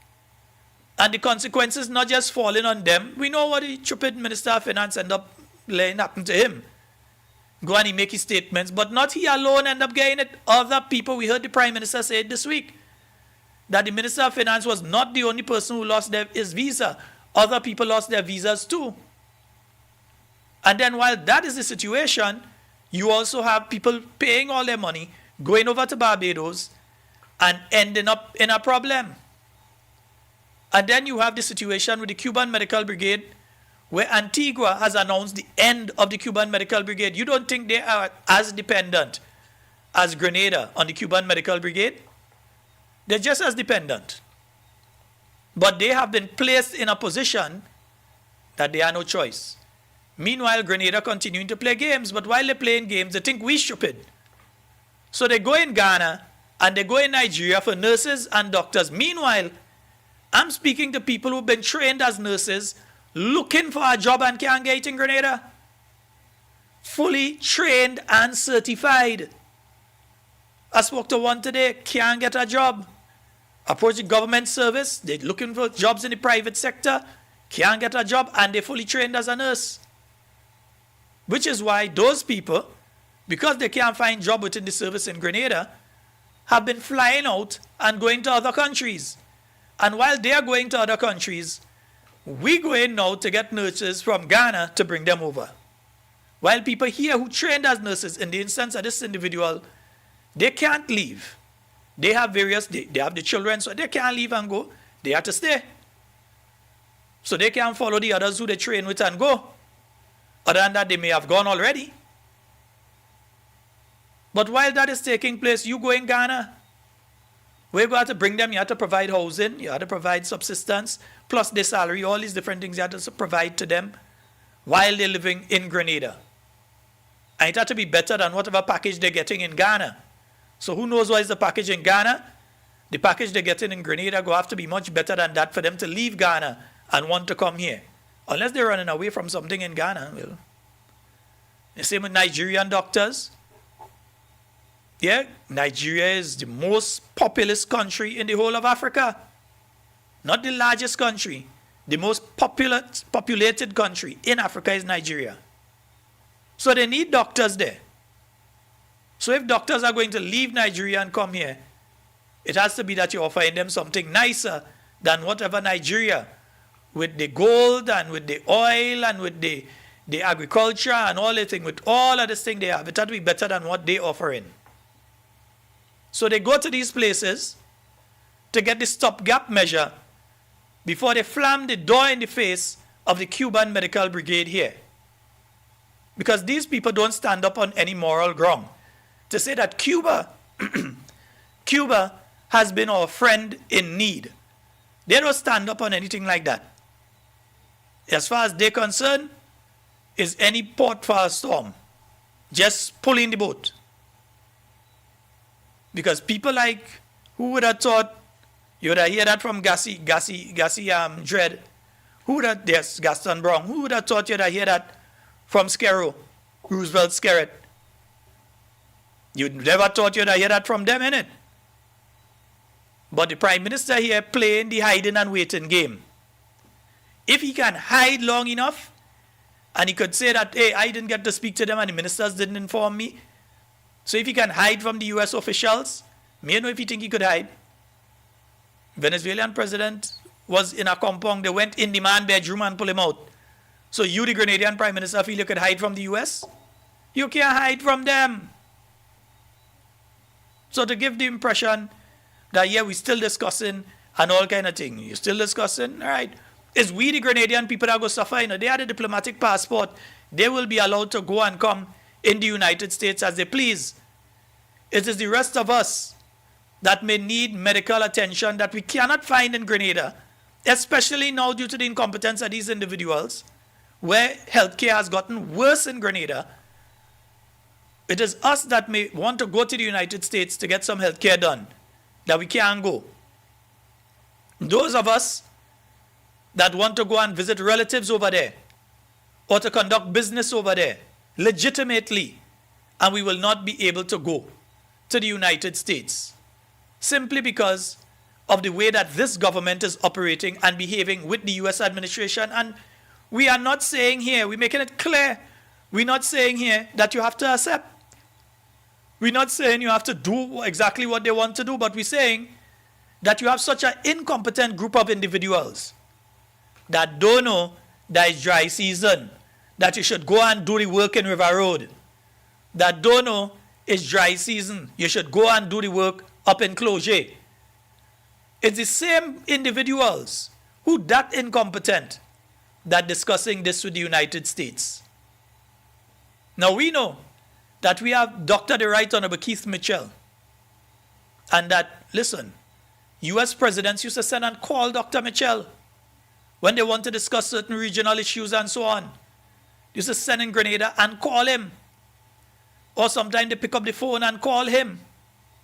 [SPEAKER 2] And the consequences not just falling on them. We know what the stupid Minister of Finance end up letting happen to him. Go and he make his statements, but not he alone end up getting it. Other people, we heard the Prime Minister say it this week, that the Minister of Finance was not the only person who lost his visa. Other people lost their visas too. And then while that is the situation, you also have people paying all their money, going over to Barbados, and ending up in a problem. And then you have the situation with the Cuban Medical Brigade, where Antigua has announced the end of the Cuban Medical Brigade. You don't think they are as dependent as Grenada on the Cuban Medical Brigade? They're just as dependent. But they have been placed in a position that they have no choice. Meanwhile, Grenada continuing to play games, but while they're playing games, they think we're stupid. So they go in Ghana and they go in Nigeria for nurses and doctors. Meanwhile, I'm speaking to people who've been trained as nurses, looking for a job and can't get it in Grenada. Fully trained and certified. I spoke to one today, can't get a job. approach the government service, they're looking for jobs in the private sector, can't get a job, and they're fully trained as a nurse. Which is why those people, because they can't find job within the service in Grenada, have been flying out and going to other countries. And while they are going to other countries, we go in now to get nurses from Ghana to bring them over. While people here who trained as nurses, in the instance of this individual, they can't leave. They have they have the children, so they can't leave and go. They have to stay. So they can't follow the others who they train with and go. Other than that, they may have gone already. But while that is taking place, you go in Ghana, where you have to bring them, you have to provide housing, you have to provide subsistence, plus their salary, all these different things you have to provide to them while they're living in Grenada. And it has to be better than whatever package they're getting in Ghana. So who knows what is the package in Ghana? The package they're getting in Grenada will have to be much better than that for them to leave Ghana and want to come here. Unless they're running away from something in Ghana. Well, the same with Nigerian doctors. Yeah, Nigeria is the most populous country in the whole of Africa. Not the largest country. The most populated country in Africa is Nigeria. So they need doctors there. So if doctors are going to leave Nigeria and come here, it has to be that you're offering them something nicer than whatever Nigeria, with the gold and with the oil and with the agriculture and all the thing, with all of this thing they have, it has to be better than what they're offering. So they go to these places to get the stopgap measure before they slam the door in the face of the Cuban medical brigade here. Because these people don't stand up on any moral ground to say that Cuba has been our friend in need. They don't stand up on anything like that. As far as they're concerned, is any port for a storm. Just pull in the boat. Because people like, who would have thought, you would have heard that from Dread, who would have, yes, Gaston Brown, who would have thought you'd have heard that from Scarrow, Roosevelt Skerritt? You'd never thought you'd have heard that from them, innit? But the Prime Minister here playing the hiding and waiting game. If he can hide long enough, and he could say that, hey, I didn't get to speak to them and the ministers didn't inform me. So if he can hide from the US officials, may I know if you think he could hide. Venezuelan president was in a compound, they went in the man bedroom and pulled him out. So you, the Grenadian Prime Minister, feel you could hide from the US? You can't hide from them. So to give the impression that, yeah, we're still discussing and all kind of thing. You're still discussing? All right. It's we, the Grenadian people, that go suffer. You know, they had a diplomatic passport. They will be allowed to go and come in the United States as they please. It is the rest of us that may need medical attention that we cannot find in Grenada, especially now due to the incompetence of these individuals, where healthcare has gotten worse in Grenada. It is us that may want to go to the United States to get some healthcare done, that we can't go. Those of us that want to go and visit relatives over there, or to conduct business over there, legitimately, and we will not be able to go to the United States, simply because of the way that this government is operating and behaving with the US administration. And we are not saying here, we're making it clear, we're not saying here that you have to accept. We're not saying you have to do exactly what they want to do, but we're saying that you have such an incompetent group of individuals that don't know that it's dry season, that you should go and do the work in River Road, that don't know it's dry season, you should go and do the work up in Cloget. It's the same individuals who that incompetent that discussing this with the United States. Now we know that we have Dr. the Right Honorable Keith Mitchell, and that, listen, US presidents used to send and call Dr. Mitchell when they want to discuss certain regional issues and so on. They used to send in Grenada and call him. Or sometimes they pick up the phone and call him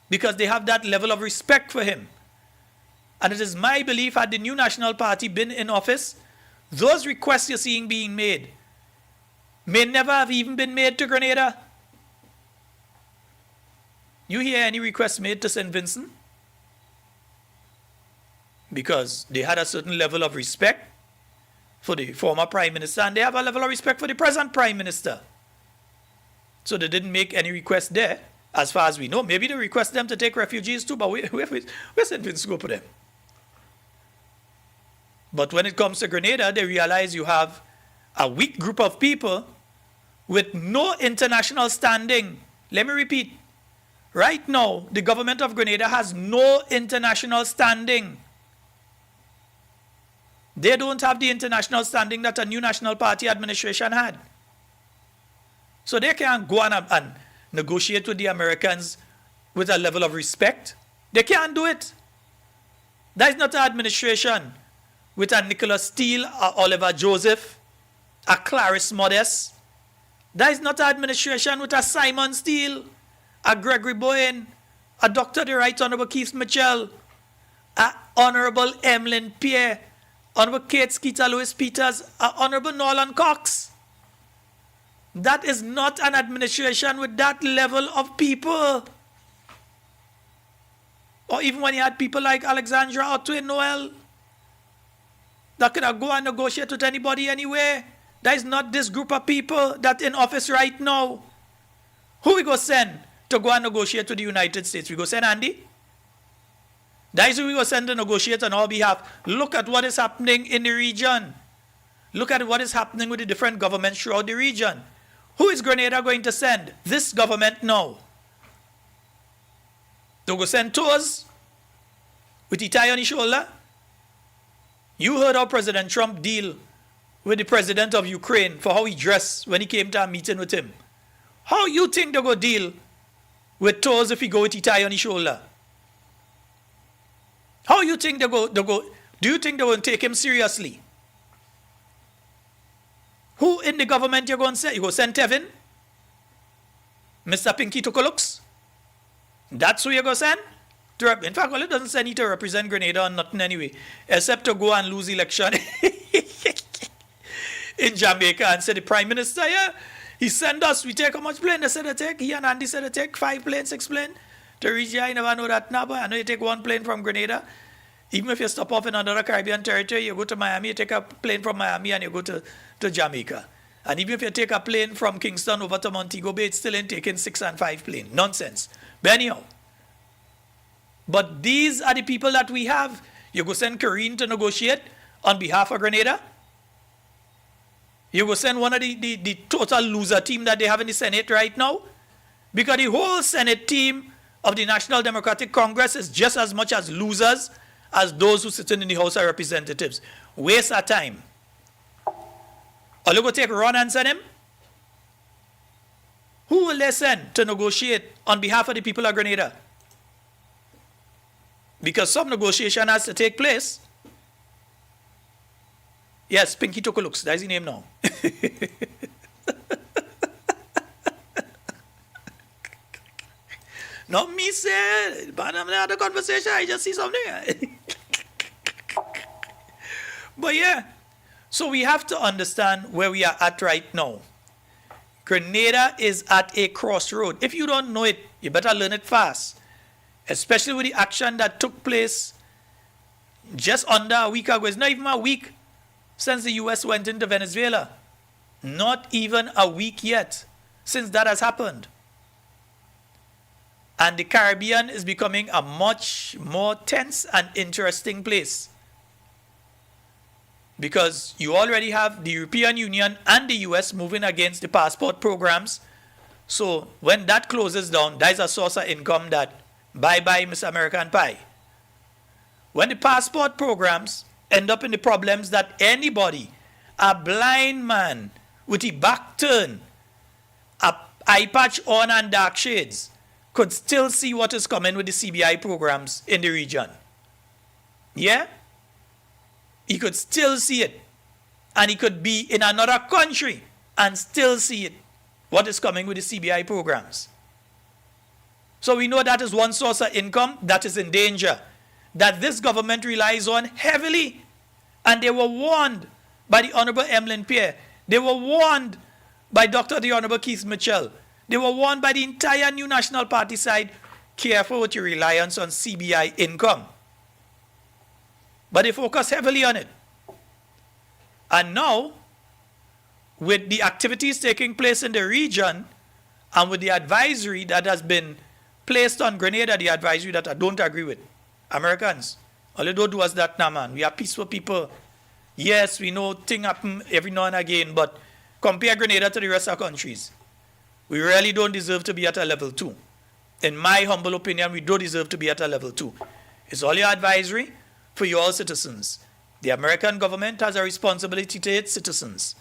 [SPEAKER 2] because they have that level of respect for him. And it is my belief, had the new National Party been in office, those requests you're seeing being made may never have even been made to Grenada. You hear any requests made to St. Vincent? because they had a certain level of respect for the former Prime Minister, and they have a level of respect for the present Prime Minister. So they didn't make any request there, as far as we know. Maybe they request them to take refugees too, but we're sending to go for them. But when it comes to Grenada, they realize you have a weak group of people with no international standing. Let me repeat. Right now, the government of Grenada has no international standing. They don't have the international standing that a new National Party administration had. So they can't go on and negotiate with the Americans with a level of respect. They can't do it. That is not an administration with a Nicholas Steele, a Oliver Joseph, a Clarice Modest. That is not an administration with a Simon Steele, a Gregory Bowen, a Dr. the Right Honorable Keith Mitchell, a Honorable Emlyn Pierre, Honorable Kate Skeeter Lewis Peters, a Honorable Nolan Cox. That is not an administration with that level of people. Or even when you had people like Alexandra Otway Noel that could go and negotiate with anybody anywhere. That is not this group of people that in office right now. Who we go send to go and negotiate with the United States? We go send Andy? That is who we go send to negotiate on our behalf. Look at what is happening in the region. Look at what is happening with the different governments throughout the region. Who is Grenada going to send? This government now. To go send tours with the tie on his shoulder? You heard how President Trump deal with the president of Ukraine for how he dressed when he came to a meeting with him. How you think they go deal with tours if he go with the tie on his shoulder? How you think they go? Do you think they will take him seriously? Who in the government you're going to send? You go send Tevin? Mr. Pinky Tukolux? That's who you're going to send? In fact, well, it doesn't say need to represent Grenada or nothing anyway, except to go and lose election in Jamaica and say the Prime Minister, yeah, he sent us, we take how much plane they said they take? He and Andy said they take 5 planes, 6 planes to reach here. I never know that now, but I know you take 1 plane from Grenada. Even if you stop off in another Caribbean territory, you go to Miami, you take a plane from Miami and you go to Jamaica. And even if you take a plane from Kingston over to Montego Bay, it's still in taking 6 and 5 planes. Nonsense. But anyhow, but these are the people that we have. You go send Karine to negotiate on behalf of Grenada. You go send one of the total loser team that they have in the Senate right now. Because the whole Senate team of the National Democratic Congress is just as much as losers as those who sit in the House of Representatives. Waste our time. Or you go take Ron and send him? Who will they send to negotiate on behalf of the people of Grenada? Because some negotiation has to take place. Yes, Pinky Tukolux, that's his name now. Not me say, but I'm not the conversation, I just see something. But yeah, so we have to understand where we are at right now. Grenada is at a crossroad. If you don't know it, you better learn it fast. Especially with the action that took place just under a week ago. It's not even a week since the U.S. went into Venezuela. Not even a week yet since that has happened. And the Caribbean is becoming a much more tense and interesting place. Because you already have the European Union and the U.S. moving against the passport programs. So when that closes down, that is a source of income that bye-bye, Miss American Pie. When the passport programs end up in the problems that anybody, a blind man with a back turn, a eye patch on and dark shades, could still see what is coming with the CBI programs in the region. Yeah? He could still see it. And he could be in another country and still see it, what is coming with the CBI programs. So we know that is one source of income that is in danger, that this government relies on heavily. And they were warned by the Honorable Emlyn Pierre. They were warned by Dr. the Honorable Keith Mitchell. They were warned by the entire New National Party side, careful with your reliance on CBI income. But they focus heavily on it. And now, with the activities taking place in the region, and with the advisory that has been placed on Grenada, the advisory that I don't agree with, Americans, all you don't do us that now, man. We are peaceful people. Yes, we know things happen every now and again, but compare Grenada to the rest of countries. We really don't deserve to be at a level 2. In my humble opinion, we don't deserve to be at a level 2. It's all your advisory for you all citizens. The American government has a responsibility to its citizens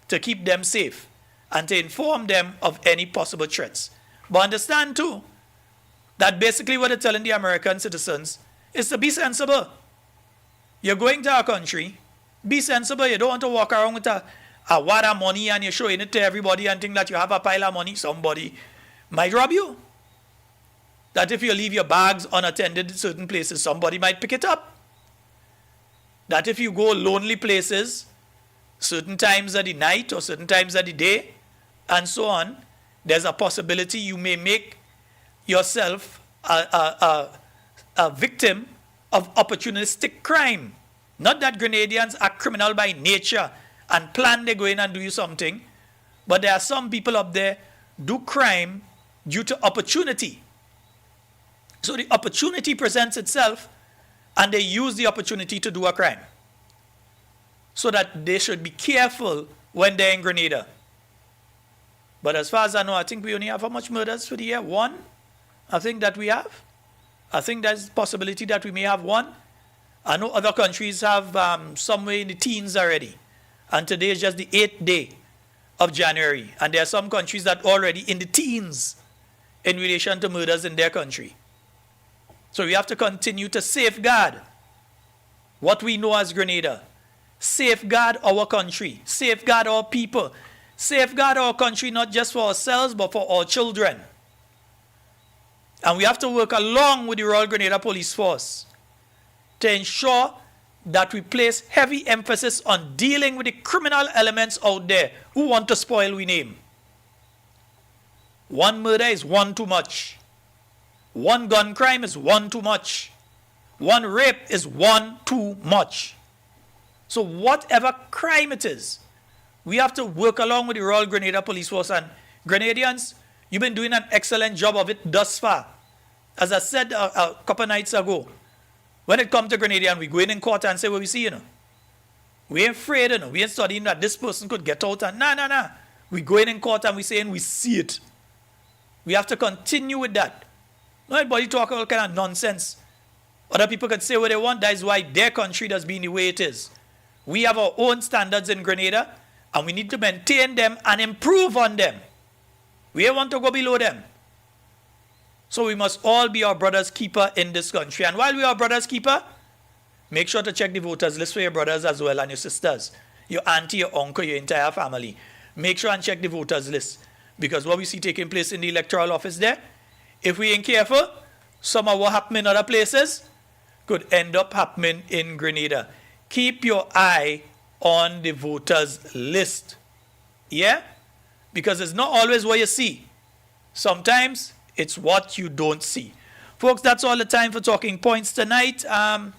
[SPEAKER 2] to keep them safe and to inform them of any possible threats. But understand too that basically what they're telling the American citizens is to be sensible. You're going to our country, be sensible. You don't want to walk around with a wad of money and you're showing it to everybody and think that you have a pile of money. Somebody might rob you. That if you leave your bags unattended in certain places, somebody might pick it up. That if you go lonely places, certain times of the night or certain times of the day, and so on, there's a possibility you may make yourself a victim of opportunistic crime. Not that Grenadians are criminal by nature and plan they go in and do you something, but there are some people up there do crime due to opportunity. So the opportunity presents itself and they use the opportunity to do a crime. So that they should be careful when they're in Grenada. But as far as I know, I think we only have how much murders for the year? 1? I think that we have. I think there's a possibility that we may have 1. I know other countries have somewhere in the teens already. And today is just the 8th day of January. And there are some countries that are already in the teens in relation to murders in their country. So we have to continue to safeguard what we know as Grenada. Safeguard our country. Safeguard our people. Safeguard our country not just for ourselves but for our children. And we have to work along with the Royal Grenada Police Force to ensure that we place heavy emphasis on dealing with the criminal elements out there who want to spoil we name. 1 murder is 1 too much. 1 gun crime is 1 too much. 1 rape is 1 too much. So whatever crime it is, we have to work along with the Royal Grenada Police Force. And Grenadians, you've been doing an excellent job of it thus far. As I said a couple of nights ago, when it comes to Grenadian, we go in court and say what we see, We ain't afraid, We ain't studying that this person could get out and nah. We go in court and we saying we see it. We have to continue with that. Not everybody talk all kind of nonsense. Other people can say what they want. That is why their country does being the way it is. We have our own standards in Grenada, and we need to maintain them and improve on them. We don't want to go below them. So we must all be our brother's keeper in this country. And while we are brother's keeper, make sure to check the voters list for your brothers as well and your sisters, your auntie, your uncle, your entire family. Make sure and check the voters list. Because what we see taking place in the electoral office there, if we ain't careful, some of what happened in other places could end up happening in Grenada. Keep your eye on the voters list. Yeah? Because it's not always what you see. Sometimes it's what you don't see. Folks, that's all the time for Talking Points tonight. Let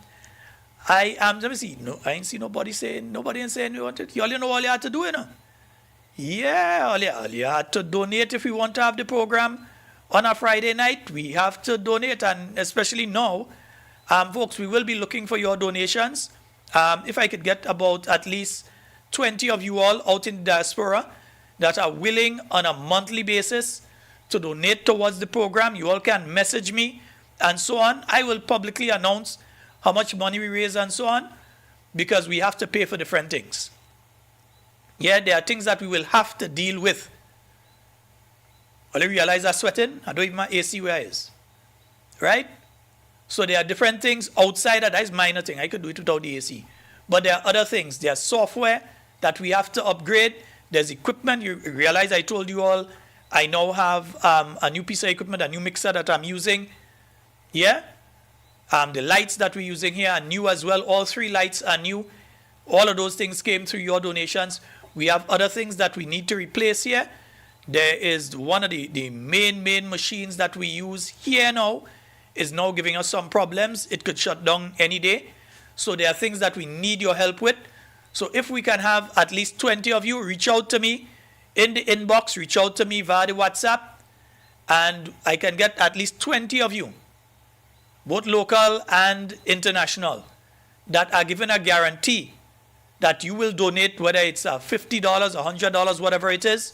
[SPEAKER 2] me see. No, I ain't see nobody saying we want it. You all know all you had to do, Yeah, all you had to donate if we want to have the program on a Friday night. We have to donate, and especially now, folks, we will be looking for your donations. If I could get about at least 20 of you all out in the diaspora that are willing on a monthly basis to donate towards the program, you all can message me and so on. I will publicly announce how much money we raise and so on, because we have to pay for different things. Yeah, there are things that we will have to deal with. All you realize I'm sweating? I don't even have my AC where it is. Right? So there are different things outside that is minor thing. I could do it without the AC. But there are other things. There's software that we have to upgrade. There's equipment. You realize I told you all I now have a new piece of equipment, a new mixer that I'm using. Yeah? The lights that we're using here are new as well. All 3 lights are new. All of those things came through your donations. We have other things that we need to replace here. There is one of the main machines that we use here now is now giving us some problems. It could shut down any day. So there are things that we need your help with. So if we can have at least 20 of you, reach out to me in the inbox, reach out to me via the WhatsApp, and I can get at least 20 of you, both local and international, that are given a guarantee that you will donate, whether it's $50, $100, whatever it is,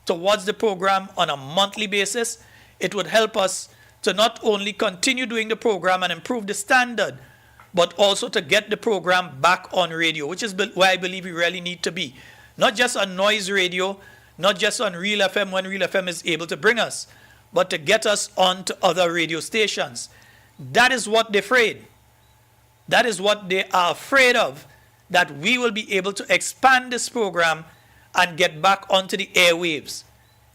[SPEAKER 2] towards the program on a monthly basis. It would help us to not only continue doing the program and improve the standard, but also to get the program back on radio, which is where I believe we really need to be. Not just on noise radio, not just on Real FM when Real FM is able to bring us, but to get us onto other radio stations. That is what they're afraid. That is what they are afraid of, that we will be able to expand this program and get back onto the airwaves.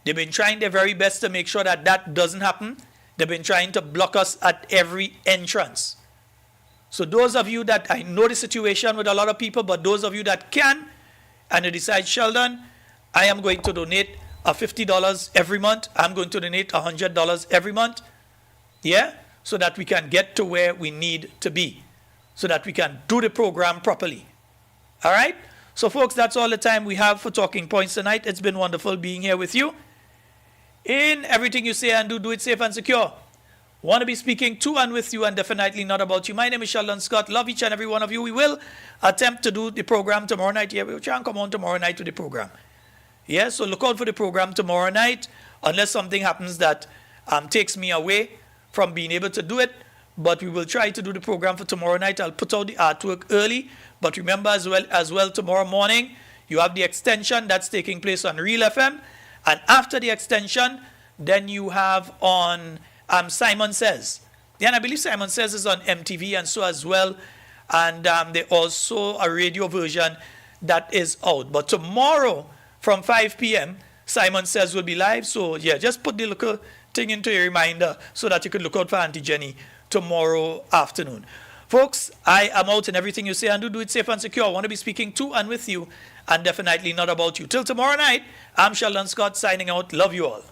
[SPEAKER 2] They've been trying their very best to make sure that that doesn't happen. They've been trying to block us at every entrance. So those of you that, I know the situation with a lot of people, but those of you that can, and you decide, Sheldon, I am going to donate $50 every month. I'm going to donate $100 every month. Yeah? So that we can get to where we need to be. So that we can do the program properly. All right? So folks, that's all the time we have for Talking Points tonight. It's been wonderful being here with you. In everything you say and do, do it safe and secure. Want to be speaking to and with you and definitely not about you. My name is Sheldon Scott. Love each and every one of you. We will attempt to do the program tomorrow night. Yeah, we'll try and come on tomorrow night to the program. Yeah, so look out for the program tomorrow night, unless something happens that takes me away from being able to do it. But we will try to do the program for tomorrow night. I'll put out the artwork early. But remember as well tomorrow morning, you have the extension that's taking place on Real FM. And after the extension, then you have on Simon Says. Yeah, and I believe Simon Says is on MTV and so as well. And they also a radio version that is out. But tomorrow from 5 p.m., Simon Says will be live. So yeah, just put the little thing into your reminder so that you could look out for Auntie Jenny tomorrow afternoon. Folks, I am out in everything you say and do. Do it safe and secure. I want to be speaking to and with you and definitely not about you. Till tomorrow night, I'm Sheldon Scott signing out. Love you all.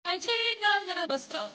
[SPEAKER 13] I take another stop.